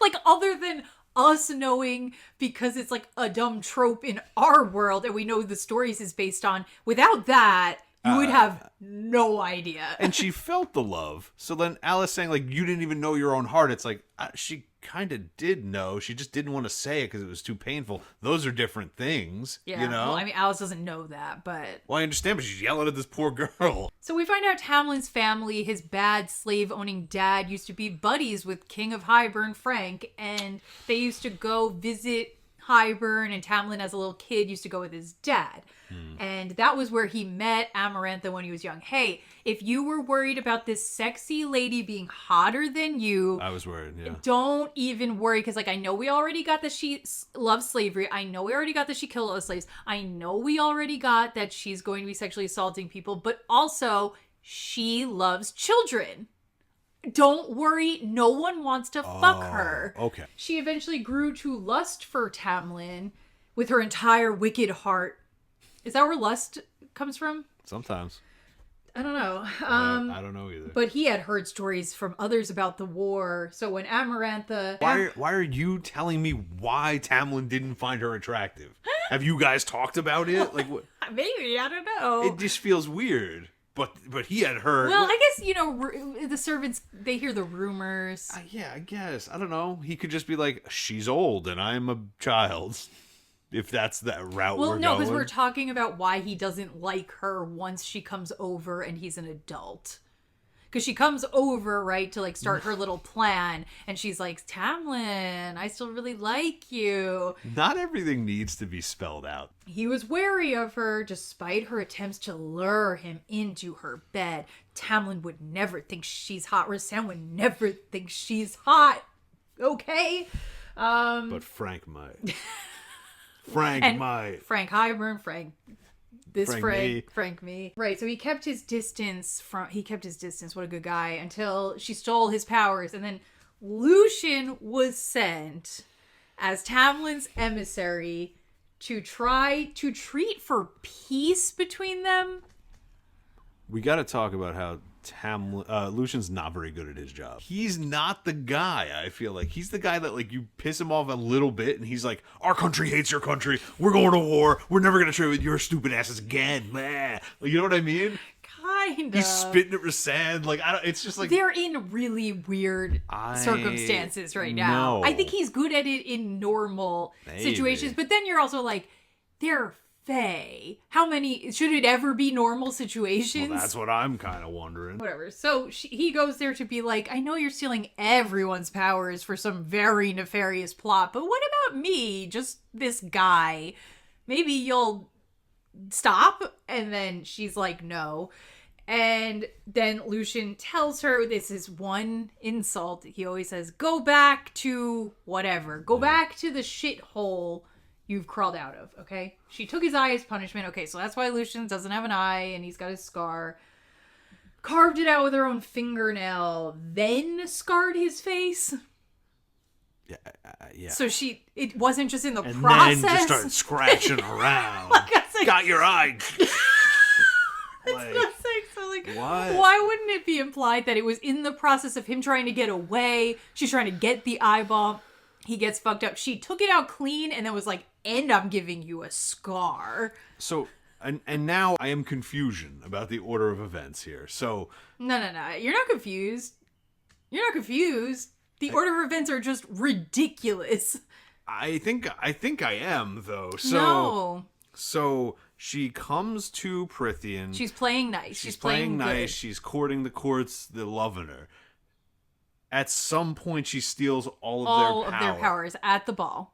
Like, other than us knowing, because it's like a dumb trope in our world and we know the stories is based on. Without that, you would have no idea. And she felt the love. So then Alice saying, like, you didn't even know your own heart. It's like, she kind of did know. She just didn't want to say it because it was too painful. Those are different things, yeah, you know? Well, I mean, Alice doesn't know that, but... Well, I understand, but she's yelling at this poor girl. So we find out Tamlin's family, his bad slave-owning dad, used to be buddies with King of Hybern, Frank, and they used to go visit Hybern, and Tamlin, as a little kid, used to go with his dad. And that was where he met Amarantha when he was young. Hey, if you were worried about this sexy lady being hotter than you... I was worried, yeah. Don't even worry, because, like, I know we already got that she loves slavery. I know we already got that she killed all the slaves. I know we already got that she's going to be sexually assaulting people, but also, she loves children. Don't worry, no one wants to fuck her. Okay. She eventually grew to lust for Tamlin with her entire wicked heart. Is that where lust comes from? Sometimes. I don't know. I don't know either. But he had heard stories from others about the war. So when Amarantha... Why are you telling me why Tamlin didn't find her attractive? Have you guys talked about it? Like what? Maybe, I don't know. It just feels weird. But he had heard... Well, I guess, you know, the servants, they hear the rumors. Yeah, I guess. I don't know. He could just be like, she's old and I'm a child. If that's that route we're going. Well, no, because we're talking about why he doesn't like her once she comes over and he's an adult. Because she comes over, right, to, like, start her little plan. And she's like, Tamlin, I still really like you. Not everything needs to be spelled out. He was wary of her, despite her attempts to lure him into her bed. Tamlin would never think she's hot. Rhysand would never think she's hot. Okay? But Frank might. Frank Hybern, Frank Frank me. Right, so he kept his distance. What a good guy, until she stole his powers. And then Lucien was sent as Tamlin's emissary to try to treat for peace between them. We got to talk about how Lucian's not very good at his job. He's not the guy, I feel like. He's the guy that, like, you piss him off a little bit, and he's like, our country hates your country. We're going to war. We're never going to trade with your stupid asses again. Blah. You know what I mean? Kind of. He's spitting at Rasan. Like, it's just like... They're in really weird circumstances right now. I think he's good at it in normal situations, but then you're also like, they're Fae. How many... Should it ever be normal situations? Well, that's what I'm kind of wondering. Whatever. So he goes there to be like, I know you're stealing everyone's powers for some very nefarious plot, but what about me? Just this guy. Maybe you'll stop? And then she's like, no. And then Lucien tells her this is one insult. He always says, go back to whatever. Go back to the shithole you've crawled out of, okay? She took his eye as punishment. Okay, so that's why Lucien doesn't have an eye and he's got his scar. Carved it out with her own fingernail, then scarred his face. Yeah. So it wasn't just in the process. And then just started scratching around. Got your eye. That's what I'm saying. So, like, why wouldn't it be implied that it was in the process of him trying to get away? She's trying to get the eyeball. He gets fucked up. She took it out clean and then was like, and I'm giving you a scar. So, and now I am confusion about the order of events here. So... No. You're not confused. The order of events are just ridiculous. I think I am, though. So, no. So she comes to Prythian. She's playing nice. She's playing nice. Good. She's courting the courts. They're loving her. At some point, she steals all of their powers at the ball.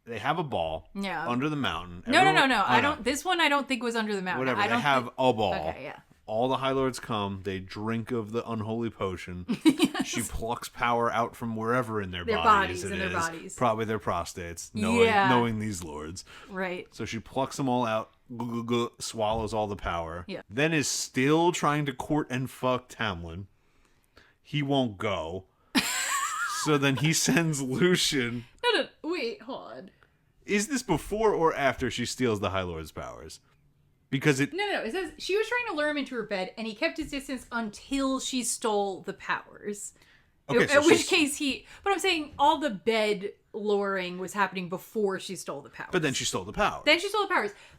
They have a ball. Yeah. Under the mountain. No. I don't. This one I don't think was under the mountain. Whatever. They have a ball. Okay. Yeah. All the High Lords come. They drink of the unholy potion. Yes. She plucks power out from wherever in their bodies it is. Their bodies. Probably their prostates. Knowing these lords. Right. So she plucks them all out. Swallows all the power. Yeah. Then is still trying to court and fuck Tamlin. He won't go. So then he sends Lucien. No, wait, hold on. Is this before or after she steals the High Lord's powers? Because it... No. It says she was trying to lure him into her bed, and he kept his distance until she stole the powers. Okay, in which case he... But I'm saying all the bed luring was happening before she stole the powers. But then she stole the powers.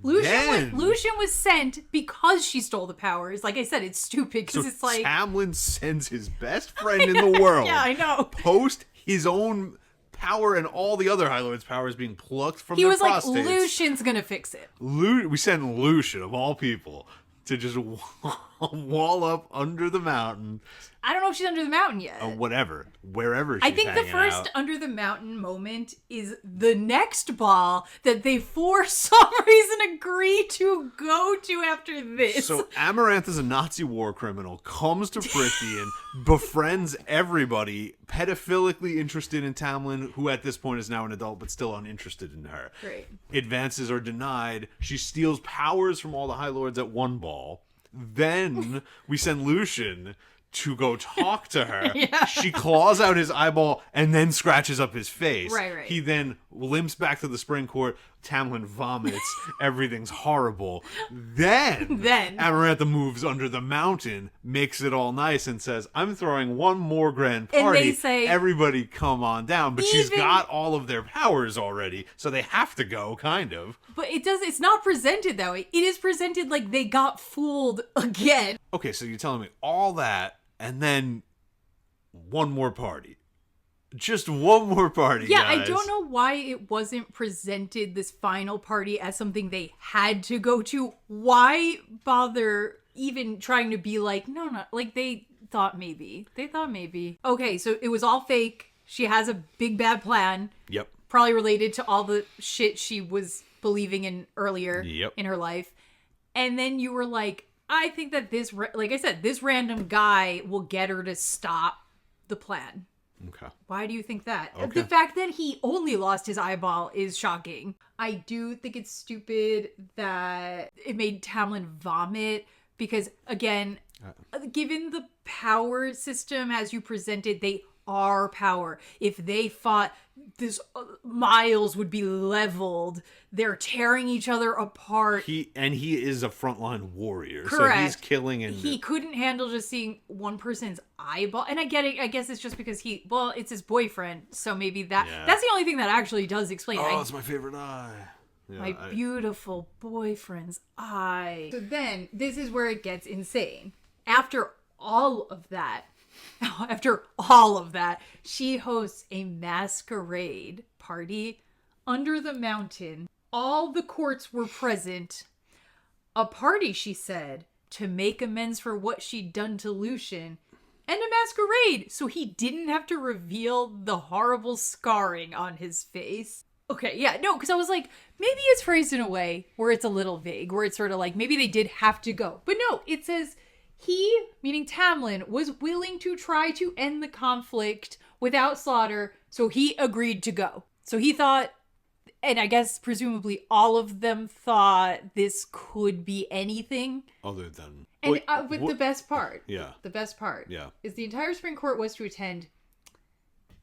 Lucien was sent because she stole the powers. Like I said, it's stupid because it's like... Tamlin sends his best friend in the world. Yeah, I know. Post his own power and all the other High Lords' powers being plucked from their prostates. He was like, Lucian's gonna fix it. We send Lucien, of all people, to just wall up under the mountain. I don't know if she's under the mountain yet. Wherever she's I think the first out. Under the mountain moment is the next ball that they for some reason agree to go to after this. So Amaranth is a Nazi war criminal, comes to Prythian, befriends everybody, pedophilically interested in Tamlin, who at this point is now an adult but still uninterested in her. Great. Advances are denied. She steals powers from all the High Lords at one ball. Then we send Lucien to go talk to her. Yeah. She claws out his eyeball and then scratches up his face. Right. He then limps back to the spring court. Tamlin vomits. Everything's horrible. Then Amarantha moves under the mountain, makes it all nice, and says, I'm throwing one more grand party. And they say, everybody come on down. But she's got all of their powers already, so they have to go, kind of. But it's not presented that way. It is presented like they got fooled again. Okay, so you're telling me all that, and then one more party. Just one more party, yeah, guys. I don't know why it wasn't presented, this final party, as something they had to go to. Why bother even trying to be like, no, like they thought maybe. Okay, so it was all fake. She has a big bad plan. Yep. Probably related to all the shit she was believing in earlier in her life. And then you were like, I think that this, like I said, this random guy will get her to stop the plan. Okay. Why do you think that? Okay. The fact that he only lost his eyeball is shocking. I do think it's stupid that it made Tamlin vomit because, again, given the power system as you presented, they are power. If they fought, this miles would be leveled. They're tearing each other apart. He is a frontline warrior. Correct. So he's killing and he couldn't handle just seeing one person's eyeball. And I get it. I guess it's just because it's his boyfriend. So maybe that's the only thing that actually does explain. Oh, it's my favorite eye. Yeah, Beautiful boyfriend's eye. So then this is where it gets insane. After all of that, she hosts a masquerade party under the mountain. All the courts were present. A party, she said, to make amends for what she'd done to Lucien. And a masquerade, so he didn't have to reveal the horrible scarring on his face. Okay, yeah, no, because I was like, maybe it's phrased in a way where it's a little vague, where it's sort of like, maybe they did have to go. But no, it says he, meaning Tamlin, was willing to try to end the conflict without slaughter, so he agreed to go. So he thought, and I guess presumably all of them thought this could be anything. Other than... And the best part, yeah, is the entire spring court was to attend,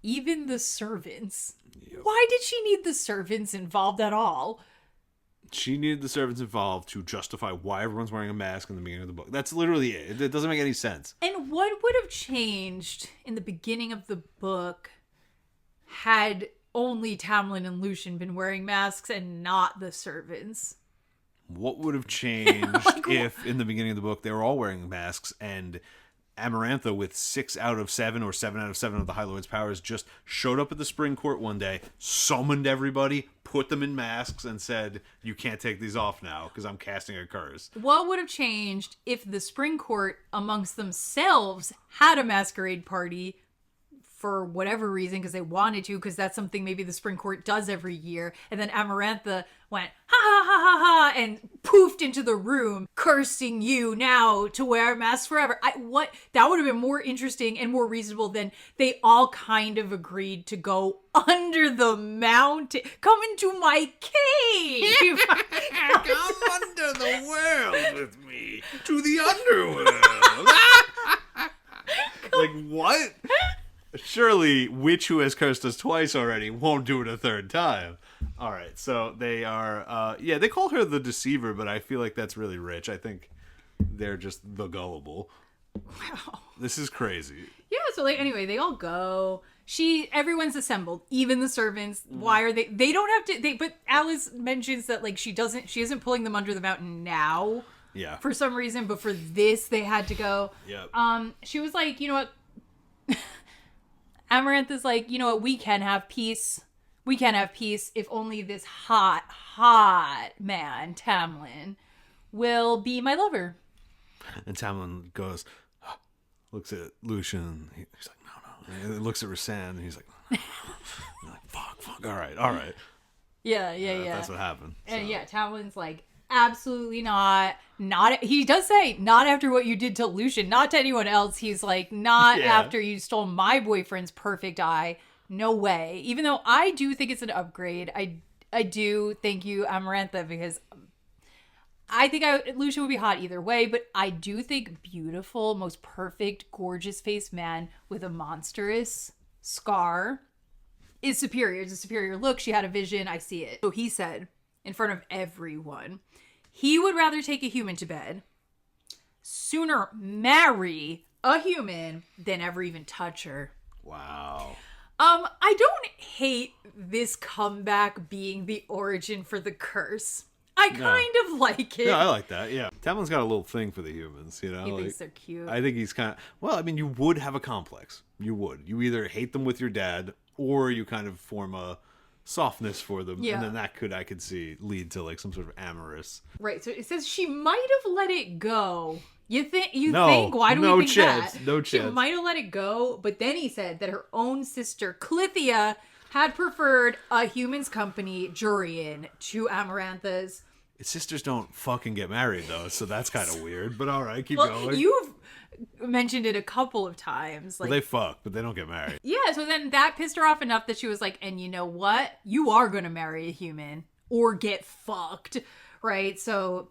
even the servants. Yep. Why did she need the servants involved at all? She needed the servants involved to justify why everyone's wearing a mask in the beginning of the book. That's literally it. It doesn't make any sense. And what would have changed in the beginning of the book had only Tamlin and Lucien been wearing masks and not the servants? What would have changed if in the beginning of the book they were all wearing masks and Amarantha, with 6 out of 7 or 7 out of 7 of the High Lord's powers, just showed up at the spring court one day, summoned everybody, put them in masks, and said, you can't take these off now because I'm casting a curse? What would have changed if the spring court amongst themselves had a masquerade party for whatever reason, because they wanted to, because that's something maybe the spring court does every year, and then Amarantha went, ha ha ha ha ha, and poofed into the room, cursing you now to wear masks forever. That would have been more interesting and more reasonable than they all kind of agreed to go under the mountain. Come into my cave! Come under the world with me to the underworld. Like, what? Surely, witch who has cursed us twice already won't do it a third time. All right, so they are, they call her the Deceiver, but I feel like that's really rich. I think they're just the gullible. Wow. This is crazy. Yeah, so anyway, they all go. Everyone's assembled, even the servants. Why are they? They don't have to. But Alice mentions that she isn't pulling them under the mountain now. Yeah. For some reason, but for this they had to go. Yep. She was like, you know what? Amarantha's like, you know what, we can have peace. We can have peace if only this hot, hot man, Tamlin, will be my lover. And Tamlin goes, looks at Lucien. He's like, no. And he looks at Rhysand, and he's like, no. Like, fuck. All right. Yeah. That's what happened. So. And yeah, Tamlin's like, absolutely not. He does say, not after what you did to Lucien, not to anyone else. He's like, not after you stole my boyfriend's perfect eye. No way. Even though I do think it's an upgrade. I do thank you, Amarantha, because I think Lucien would be hot either way, but I do think beautiful, most perfect, gorgeous faced man with a monstrous scar is superior. It's a superior look. She had a vision. I see it. So he said, in front of everyone, he would rather take a human to bed, sooner marry a human than ever even touch her. Wow. I don't hate this comeback being the origin for the curse. I kind of like it. Yeah, I like that. Yeah. Tamlin's got a little thing for the humans, you know? He thinks they're cute. I think he's kind of... Well, I mean, you would have a complex. You would. You either hate them with your dad, or you kind of form a softness for them, and then that I could see lead to some sort of amorous. Right. So it says she might have let it go. You think? Why do we think that? No chance. She might have let it go, but then he said that her own sister Clythia had preferred a human's company, Jurian, to Amarantha's. Sisters don't fucking get married, though, so that's kind of weird. But all right, keep going. You've mentioned it a couple of times. Like, well, they fuck, but they don't get married. Yeah, so then that pissed her off enough that she was like, and you know what? You are going to marry a human or get fucked, right? So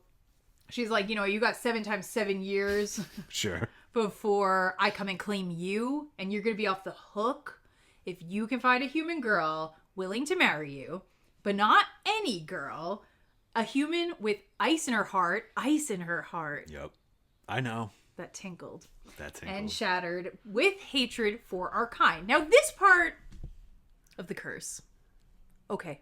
she's like, you got 7 times 7 years. Sure. Before I come and claim you, and you're going to be off the hook if you can find a human girl willing to marry you, but not any girl. A human with ice in her heart. Yep. I know. That tinkled. That and shattered with hatred for our kind. Now, this part of the curse. Okay.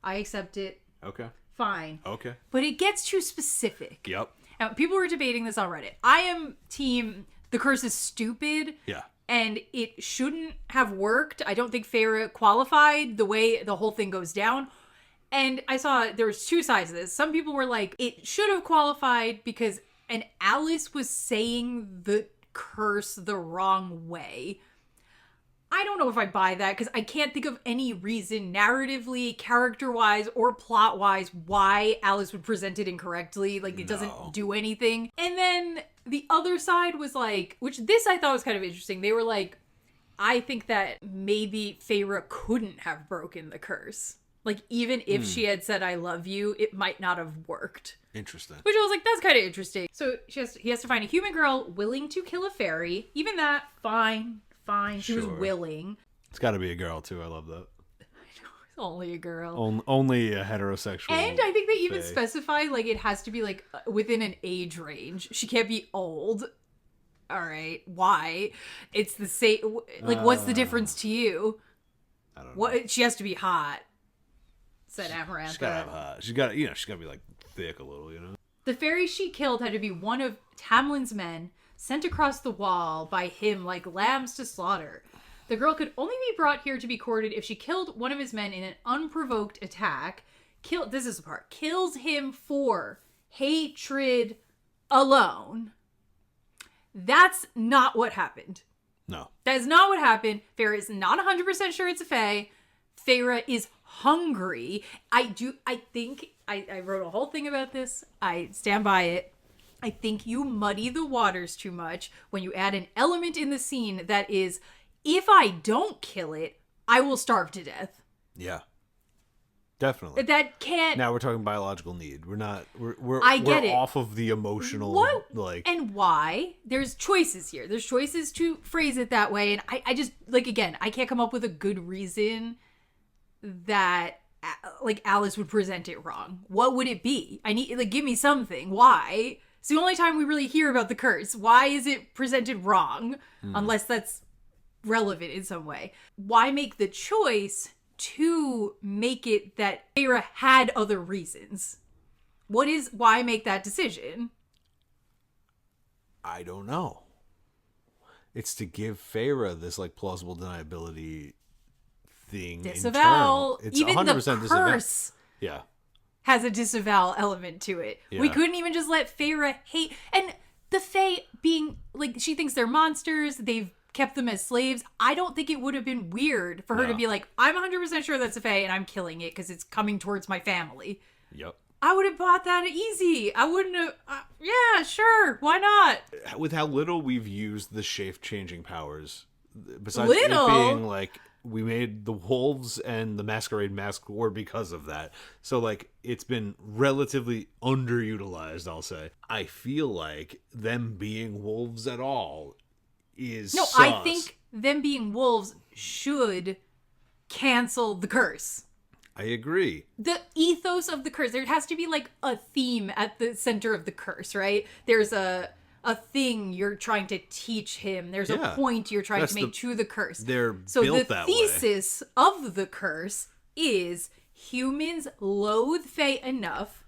I accept it. Okay. Fine. Okay. But it gets too specific. Yep. Now, people were debating this on Reddit. I am team, the curse is stupid. Yeah. And it shouldn't have worked. I don't think Feyre qualified the way the whole thing goes down. And I saw there was 2 sides of this. Some people were like, it should have qualified because Alice was saying the curse the wrong way. I don't know if I buy that because I can't think of any reason narratively, character-wise, or plot-wise why Alice would present it incorrectly. Like, it doesn't do anything. And then the other side was like, which this I thought was kind of interesting. They were like, I think that maybe Feyre couldn't have broken the curse. Like, even if she had said, I love you, it might not have worked. Interesting. Which I was like, that's kind of interesting. So he has to find a human girl willing to kill a fairy. Even that, fine. She was willing. It's got to be a girl, too. I love that. I know, it's only a girl. Only a heterosexual. And I think they even specify, like, it has to be, like, within an age range. She can't be old. All right. Why? It's the same. Like, what's the difference to you? I don't know. What? She has to be hot, said Amarantha. She's got to have hot. She's got to be, like, thick a little, The fairy she killed had to be one of Tamlin's men, sent across the wall by him like lambs to slaughter. The girl could only be brought here to be courted if she killed one of his men in an unprovoked attack. This is the part. Kills him for hatred alone. That's not what happened. No. That is not what happened. Feyre is not 100% sure it's a fae. Feyre is hungry. I think I wrote a whole thing about this. I stand by it. I think you muddy the waters too much when you add an element in the scene that is, if I don't kill it, I will starve to death. Yeah. Definitely. That can't. Now we're talking biological need. We're not. We're off of the emotional. What? Like. And why? There's choices here. There's choices to phrase it that way, and I just again, I can't come up with a good reason that Alice would present it wrong. What would it be? I need give me something. Why? It's the only time we really hear about the curse. Why is it presented wrong? Unless that's relevant in some way. Why make the choice to make it that Feyre had other reasons? Why make that decision? I don't know. It's to give Feyre this plausible deniability thing. Disavow. It's even 100% the curse. Yeah. Has a disavow element to it. Yeah. We couldn't even just let Feyre hate. And the Fae being, she thinks they're monsters. They've kept them as slaves. I don't think it would have been weird for her to be like, I'm 100% sure that's a Fae and I'm killing it because it's coming towards my family. Yep. I would have bought that easy. I wouldn't have. Yeah, sure. Why not? With how little we've used the shape-changing powers, besides it being we made the wolves and the masquerade mask were because of that. So it's been relatively underutilized, I'll say. I feel like them being wolves at all is sus. I think them being wolves should cancel the curse. I agree. The ethos of the curse, there has to be a theme at the center of the curse, right? There's a thing you're trying to teach him. There's a point you're trying to make to the curse. They're built that way. So the thesis of the curse is humans loathe Fae enough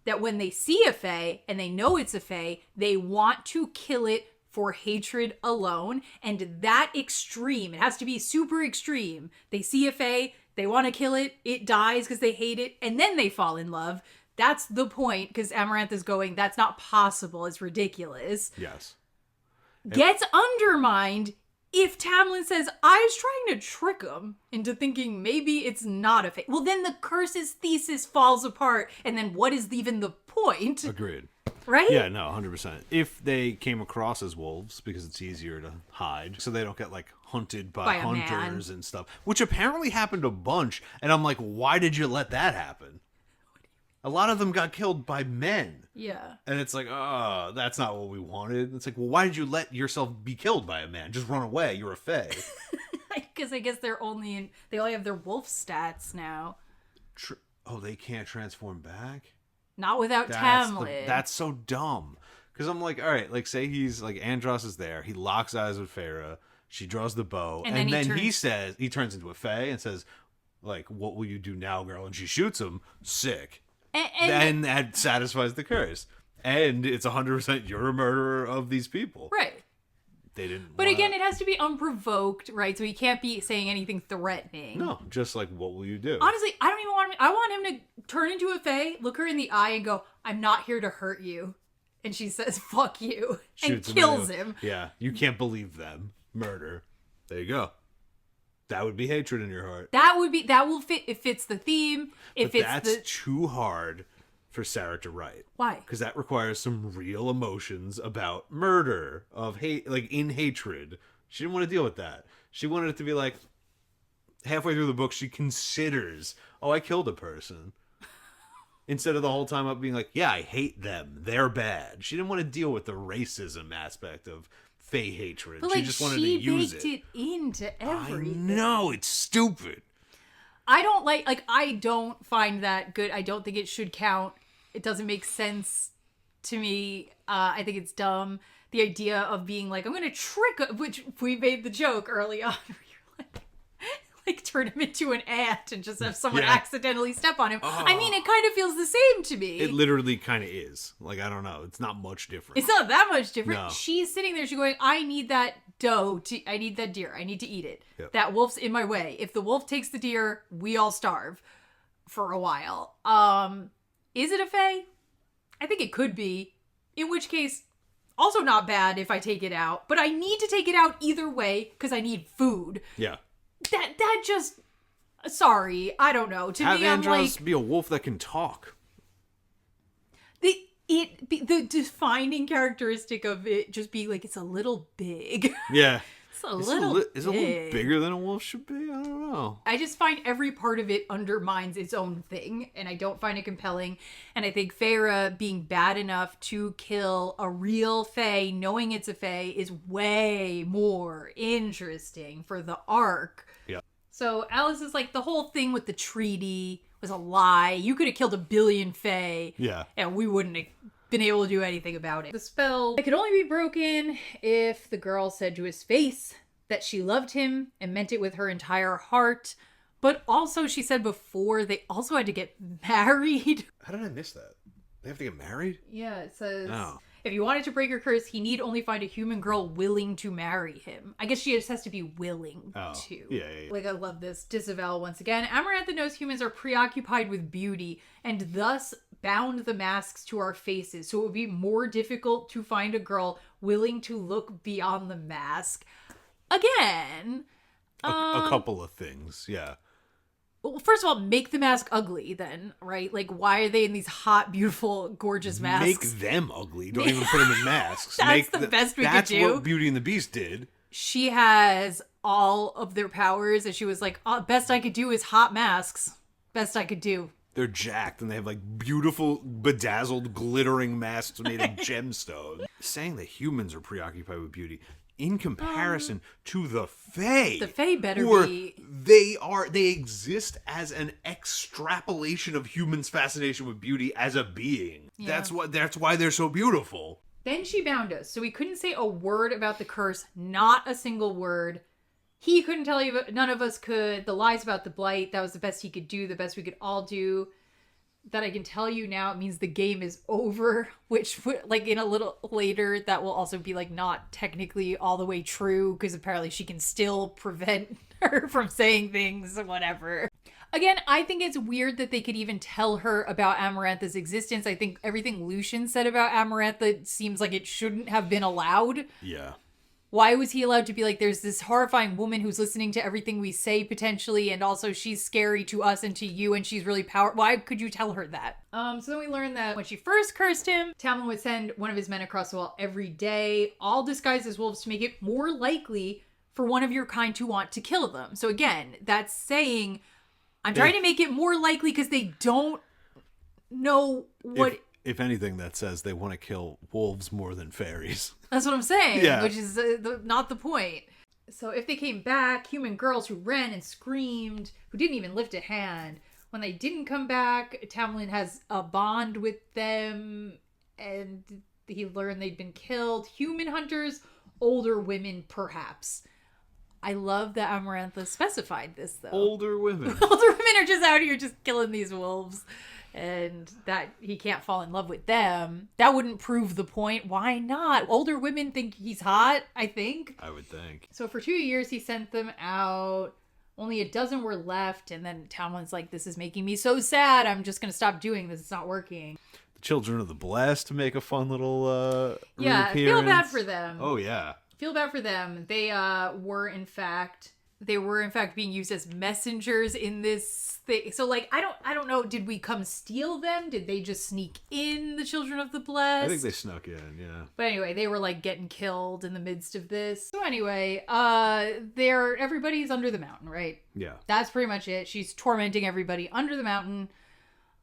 that when they see a Fae and they know it's a Fae, they want to kill it for hatred alone. And that extreme, it has to be super extreme. They see a Fae, they want to kill it, it dies because they hate it, and then they fall in love. That's the point, because Amarantha's going, that's not possible, it's ridiculous. Yes. Gets undermined if Tamlin says, I was trying to trick him into thinking maybe it's not a fake, well, then the curse's thesis falls apart. And then what is even the point? Agreed. Right? Yeah, no, 100%. If they came across as wolves, because it's easier to hide, so they don't get, like, hunted by hunters and stuff, which apparently happened a bunch. And I'm like, why did you let that happen? A lot of them got killed by men. Yeah. And it's like, oh, that's not what we wanted. It's like, well, why did you let yourself be killed by a man? Just run away. You're a fae. Because I guess they only have their wolf stats now. Oh, they can't transform back? Not without Tamlin. That's so dumb. Because I'm like, all right, like, say he's, like, Andros is there. He locks eyes with Feyre. She draws the bow. And then he turns into a fae and says, like, what will you do now, girl? And she shoots him. Sick. And that satisfies the curse. And it's 100% you're a murderer of these people. Right. They didn't. But again, it has to be unprovoked, right? So he can't be saying anything threatening. No, just like, what will you do? Honestly, I don't even want him. I want him to turn into a fae, look her in the eye, and go, I'm not here to hurt you. And she says, fuck you. Shoots and kills him. Yeah, you can't believe them. Murder. There you go. That would be hatred in your heart. That will fit. It fits the theme. That's too hard for Sarah to write. Why? Because that requires some real emotions about murder, of hate, like in hatred. She didn't want to deal with that. She wanted it to be like, halfway through the book, she considers, oh, I killed a person. Instead of the whole time up being like, yeah, I hate them. They're bad. She didn't want to deal with the racism aspect of fae hatred. But, she just wanted to use it. She baked it into everything. I know, it's stupid. I don't find that good. I don't think it should count. It doesn't make sense to me. I think it's dumb. The idea of being like, I'm going to trick, which we made the joke early on. Where you're like turn him into an ant and just have someone accidentally step on him. Oh. I mean, it kind of feels the same to me. It literally kind of is. Like, I don't know. It's not much different. It's not that much different. No. She's sitting there. She's going, I need that doe. I need that deer. I need to eat it. Yep. That wolf's in my way. If the wolf takes the deer, we all starve for a while. Is it a fae? I think it could be. In which case, also not bad if I take it out. But I need to take it out either way because I need food. Yeah. That just, sorry, I don't know. To Have me, I'm Andros like, be a wolf that can talk. The defining characteristic of it just be like, it's a little big. Yeah. It's a little big. Is it a little bigger than a wolf should be? I don't know. I just find every part of it undermines its own thing, and I don't find it compelling. And I think Feyre being bad enough to kill a real fae, knowing it's a fae, is way more interesting for the arc. Yeah. So Alice is like, the whole thing with the treaty was a lie. You could have killed 1 billion fae. Yeah. And we wouldn't have been able to do anything about it. The spell, it could only be broken if the girl said to his face that she loved him and meant it with her entire heart. But also, she said before, they also had to get married. How did I miss that? They have to get married? Yeah, it says, if he wanted to break her curse, he need only find a human girl willing to marry him. I guess she just has to be willing to. Yeah. Like, I love this. Disavowal once again. Amarantha knows humans are preoccupied with beauty and thus bound the masks to our faces. So it would be more difficult to find a girl willing to look beyond the mask. Again. A couple of things, yeah. Well, first of all, make the mask ugly then, right? Like, why are they in these hot, beautiful, gorgeous masks? Make them ugly. Don't even put them in masks. That's the best we could do. That's what Beauty and the Beast did. She has all of their powers, and she was like, best I could do is hot masks. Best I could do. They're jacked, and they have, like, beautiful, bedazzled, glittering masks made of gemstones. Saying that humans are preoccupied with beauty, in comparison to the Fae. The Fae better be. They exist as an extrapolation of humans' fascination with beauty as a being. Yeah. That's why they're so beautiful. Then she bound us, so we couldn't say a word about the curse, not a single word. He couldn't tell you, none of us could. The lies about the blight, that was the best he could do, the best we could all do. That I can tell you now, it means the game is over, which, like, in a little later, that will also be, like, not technically all the way true, because apparently she can still prevent her from saying things, whatever. Again, I think it's weird that they could even tell her about Amarantha's existence. I think everything Lucian said about Amarantha seems like it shouldn't have been allowed. Yeah. Why was he allowed to be like, there's this horrifying woman who's listening to everything we say potentially, and also she's scary to us and to you, and she's really powerful. Why could you tell her that? So then we learned that when she first cursed him, Tamlin would send one of his men across the wall every day, all disguised as wolves to make it more likely for one of your kind to want to kill them. So again, that's saying, I'm trying to make it more likely because they don't know what... If anything, that says they want to kill wolves more than fairies. That's what I'm saying, yeah. Which is not the point. So if they came back, human girls who ran and screamed, who didn't even lift a hand, when they didn't come back, Tamlin has a bond with them, and he learned they'd been killed. Human hunters, older women, perhaps. I love that Amarantha specified this, though. Older women. Older women are just out here just killing these wolves. And that he can't fall in love with them. That wouldn't prove the point. Why not? Older women think he's hot, I think. I would think. So for 2 years, he sent them out. Only a dozen were left. And then Tamlin's like, this is making me so sad. I'm just going to stop doing this. It's not working. The Children of the Blessed make a fun little yeah, feel bad for them. Oh, yeah. Feel bad for them. They were, in fact, being used as messengers in this thing. So, like, I don't know. Did we come steal them? Did they just sneak in, the Children of the Blessed? I think they snuck in, yeah. But anyway, they were, like, getting killed in the midst of this. So anyway, everybody's under the mountain, right? Yeah. That's pretty much it. She's tormenting everybody under the mountain.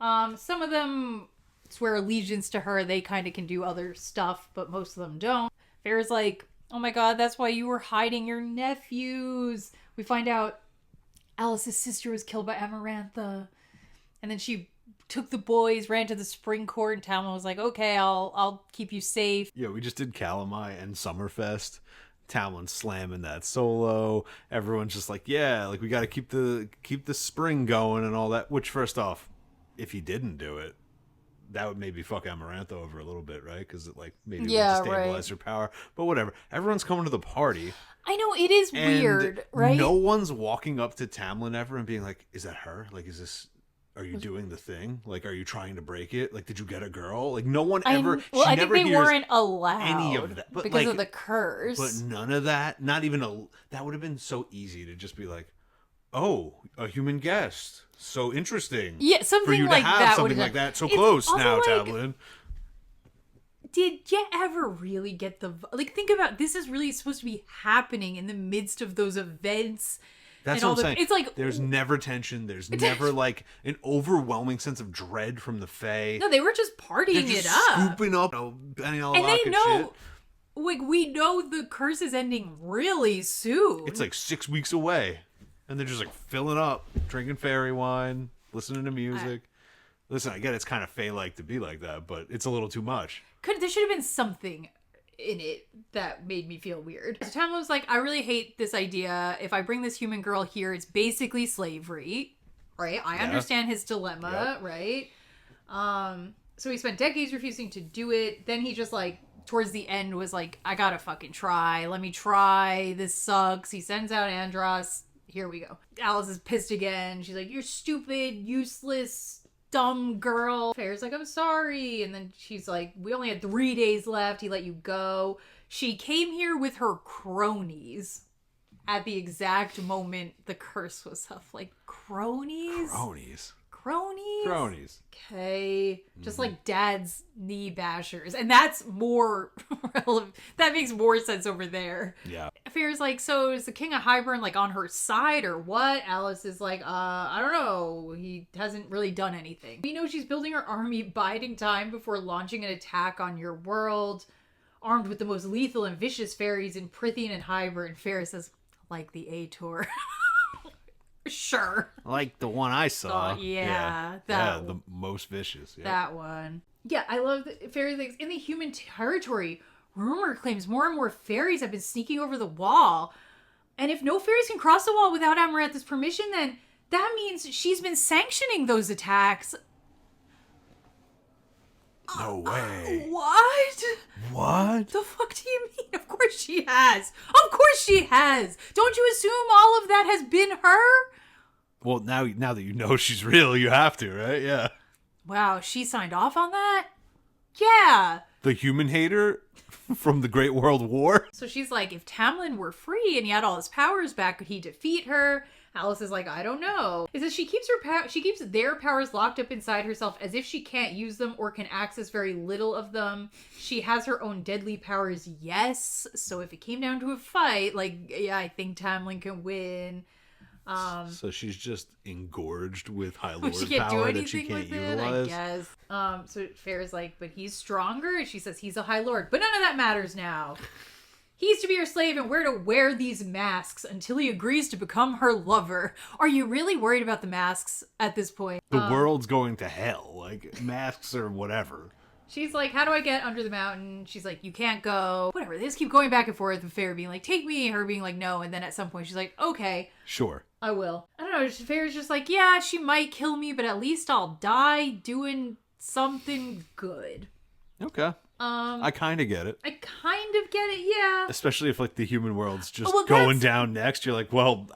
Some of them swear allegiance to her. They kind of can do other stuff, but most of them don't. Feyre's like, oh my god, that's why you were hiding your nephews. We find out Alice's sister was killed by Amarantha. And then she took the boys, ran to the spring court, and Talma was like, okay, I'll keep you safe. Yeah, we just did Calamai and Summerfest. Talon slamming that solo. Everyone's just like, yeah, like we got to keep the spring going and all that. Which, first off, if he didn't do it, that would maybe fuck Amarantha over a little bit, right? Because it like maybe would destabilize her power. But whatever. Everyone's coming to the party. I know, it is weird, right? No one's walking up to Tamlin ever and being like, is that her? Like, are you doing the thing? Like, are you trying to break it? Like, did you get a girl? Like, no one ever... I think they weren't allowed any of that. But because of the curse. But none of that, not even that would have been so easy to just be like, oh, a human guest. So interesting. Yeah, something for you like to have that. Something like that so close now, like, Tamlin. Did you ever really get like, think about, this is really supposed to be happening in the midst of those events. That's what I'm saying. It's like, there's never tension. There's never like an overwhelming sense of dread from the Fae. No, they were just partying it up. Scooping up Benny and they know, like, we know the curse is ending really soon. It's like 6 weeks away. And they're just like filling up, drinking fairy wine, listening to music. Listen, I get it's kind of Fae-like to be like that, but it's a little too much. There should have been something in it that made me feel weird. So Tamlin was like, I really hate this idea. If I bring this human girl here, it's basically slavery, right? I understand his dilemma, right? So he spent decades refusing to do it. Then he just like, towards the end was like, I gotta fucking try. Let me try. This sucks. He sends out Andros. Here we go. Alice is pissed again. She's like, you're stupid, useless, dumb girl. Feyre's like, I'm sorry. And then she's like, we only had 3 days left. He let you go. She came here with her cronies at the exact moment the curse was up. Like, cronies? Cronies? Okay. Just like dad's knee bashers. And that's more relevant. That makes more sense over there. Yeah. Feyre's like, so is the King of Hybern like on her side or what? Alice is like, I don't know. He hasn't really done anything. We know she's building her army, biding time before launching an attack on your world, armed with the most lethal and vicious fairies in Prythian and Hybern. Feyre says, like the ACOTAR. Sure. Like the one I saw. The most vicious. Yeah. That one. Yeah, I love the fairy things. In the human territory, rumor claims more and more fairies have been sneaking over the wall. And if no fairies can cross the wall without Amarantha's permission, then that means she's been sanctioning those attacks. No way. What? What? The fuck do you mean? Of course she has. Of course she has. Don't you assume all of that has been her? Well, now that you know she's real, you have to, right? Yeah. Wow, she signed off on that? Yeah. The human hater from the Great World War. So she's like, if Tamlin were free and he had all his powers back, could he defeat her? Alice is like, I don't know. It says she keeps their powers locked up inside herself as if she can't use them or can access very little of them. She has her own deadly powers, yes. So if it came down to a fight, like, yeah, I think Tamlin can win. So she's just engorged with High Lord she can't power do that she can't anything with utilize. it, I guess. So Feyre's like, but he's stronger. And she says he's a High Lord, but none of that matters now. He's to be her slave and we're to wear these masks until he agrees to become her lover. Are you really worried about the masks at this point? The world's going to hell. Like, masks or whatever. She's like, how do I get under the mountain? She's like, you can't go. Whatever. They just keep going back and forth with Feyre being like, take me. Her being like, no. And then at some point she's like, okay. Sure. I will. I don't know. Feyre's just like, yeah, she might kill me, but at least I'll die doing something good. Okay. I kind of get it. I kind of get it, yeah. Especially if, like, the human world's just going down next. You're like, well,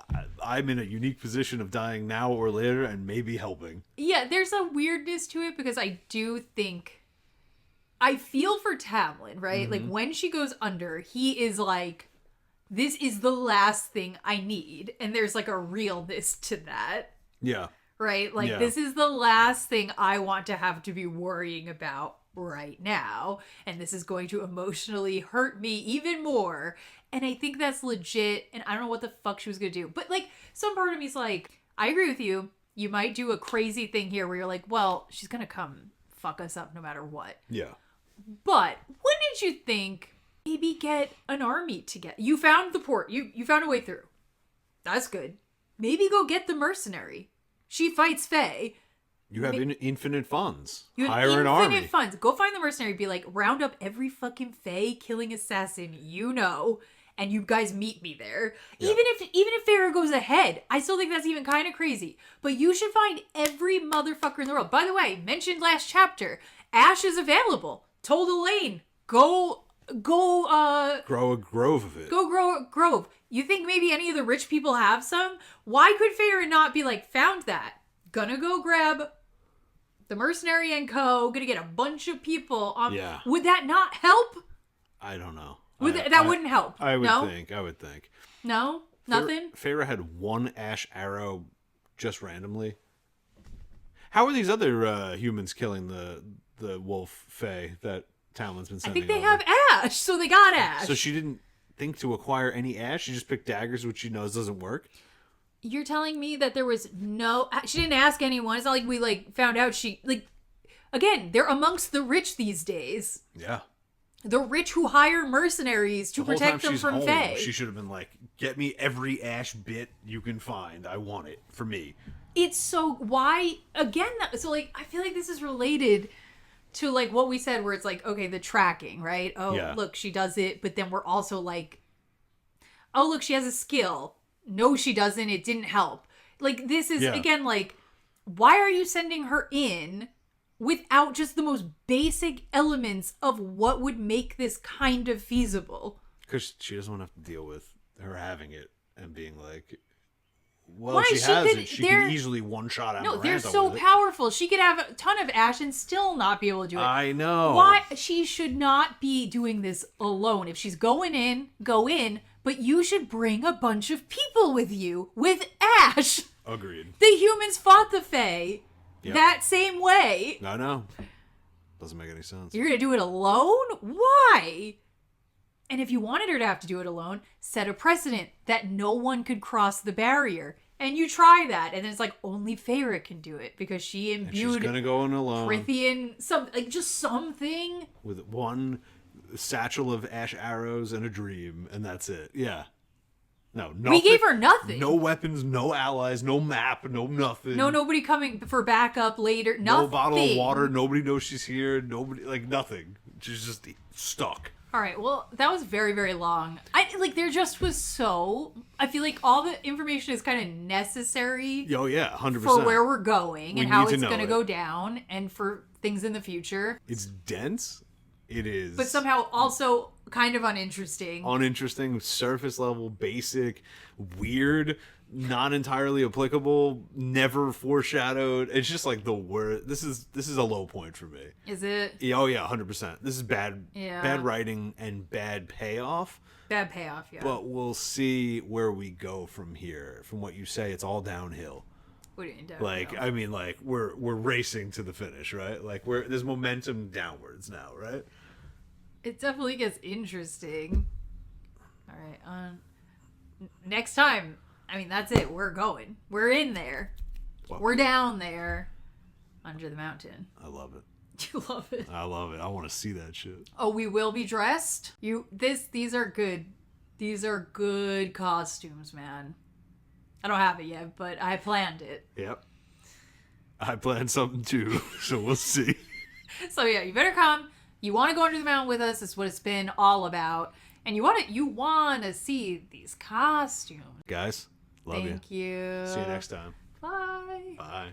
I'm in a unique position of dying now or later and maybe helping. Yeah, there's a weirdness to it because I do think... I feel for Tamlin, right? Mm-hmm. Like, when she goes under, he is like, this is the last thing I need. And there's, like, a realness to that. Yeah. Right? Like, this is the last thing I want to have to be worrying about right now, and this is going to emotionally hurt me even more. And I think that's legit, and I don't know what the fuck she was gonna do, but like some part of me's like, I agree with you, you might do a crazy thing here where you're like, well, she's gonna come fuck us up no matter what. Yeah, but wouldn't you think maybe get an army together? You found the port, you found a way through, that's good. Maybe go get the mercenary. She fights Faye. You have infinite funds. You have Hire an army. Infinite funds. Go find the mercenary. Be like, round up every fucking Fae killing assassin you know, and you guys meet me there. Yeah. Even if Feyre goes ahead, I still think that's even kind of crazy. But you should find every motherfucker in the world. By the way, mentioned last chapter, Ash is available. Told Elaine, go. Grow a grove of it. Go grow a grove. You think maybe any of the rich people have some? Why could Feyre not be like, found that? Gonna go grab the mercenary and co. Gonna get a bunch of people. Yeah. Would that not help? I don't know. That wouldn't help. I would think. No? Nothing? Feyre had one ash arrow just randomly. How are these other humans killing the wolf fae that Tamlin's been sending I think they over? have ash, so they got ash. So she didn't think to acquire any ash? She just picked daggers, which she knows doesn't work? You're telling me that there was no... She didn't ask anyone. It's not like we, like, found out she... Like, again, they're amongst the rich these days. Yeah. The rich who hire mercenaries to protect them from Fae. She should have been like, get me every ash bit you can find. I want it for me. It's so... Why... Again, so, like, I feel like this is related to, like, what we said where it's like, okay, the tracking, right? Oh, yeah. Look, she does it, but then we're also like, oh, look, she has a skill. No, she doesn't. It didn't help. Like, this is, again, like, why are you sending her in without just the most basic elements of what would make this kind of feasible? Because she doesn't want to have to deal with her having it and being like, well, why? She can easily one-shot out No, they're so powerful. She could have a ton of ash and still not be able to do it. I know. Why? She should not be doing this alone. If she's going in, go in. But you should bring a bunch of people with you, with Ash. Agreed. The humans fought the Fae that same way. I know. Doesn't make any sense. You're going to do it alone? Why? And if you wanted her to have to do it alone, set a precedent that no one could cross the barrier. And you try that, and then it's like, only Feyre can do it, because she imbued... And she's going to go in alone. Prithian, just something. With one... satchel of ash arrows and a dream, and that's it. Yeah. No, nothing. We gave her nothing. No weapons, no allies, no map, no nothing. No, nobody coming for backup later. Nothing. No bottle of water. Nobody knows she's here. Nobody, like, nothing. She's just stuck. All right. Well, that was very, very long. There just was so... I feel like all the information is kind of necessary. Oh, yeah, 100%. For where we're going and how it's going to go down and for things in the future. It's dense. It is. But somehow also kind of uninteresting. Uninteresting, surface level, basic, weird. not entirely applicable, never foreshadowed. It's just like the word. This is a low point for me. Is it? Yeah, oh yeah, 100%. This is bad Yeah. bad writing and bad payoff. Bad payoff, yeah. But we'll see where we go from here. From what you say, it's all downhill. What do you mean downhill? Like, I mean, like we're racing to the finish, right? Like there's momentum downwards now, right? It definitely gets interesting. All right, next time. I mean, that's it. We're going. We're in there. Well, we're down there, under the mountain. I love it. You love it. I love it. I want to see that shit. Oh, we will be dressed. These are good. These are good costumes, man. I don't have it yet, but I planned it. Yep. I planned something too, so we'll see. So yeah, you better come. You want to go under the mountain with us. It's what it's been all about. And you want to see these costumes. Guys, love you. Thank you. See you next time. Bye. Bye.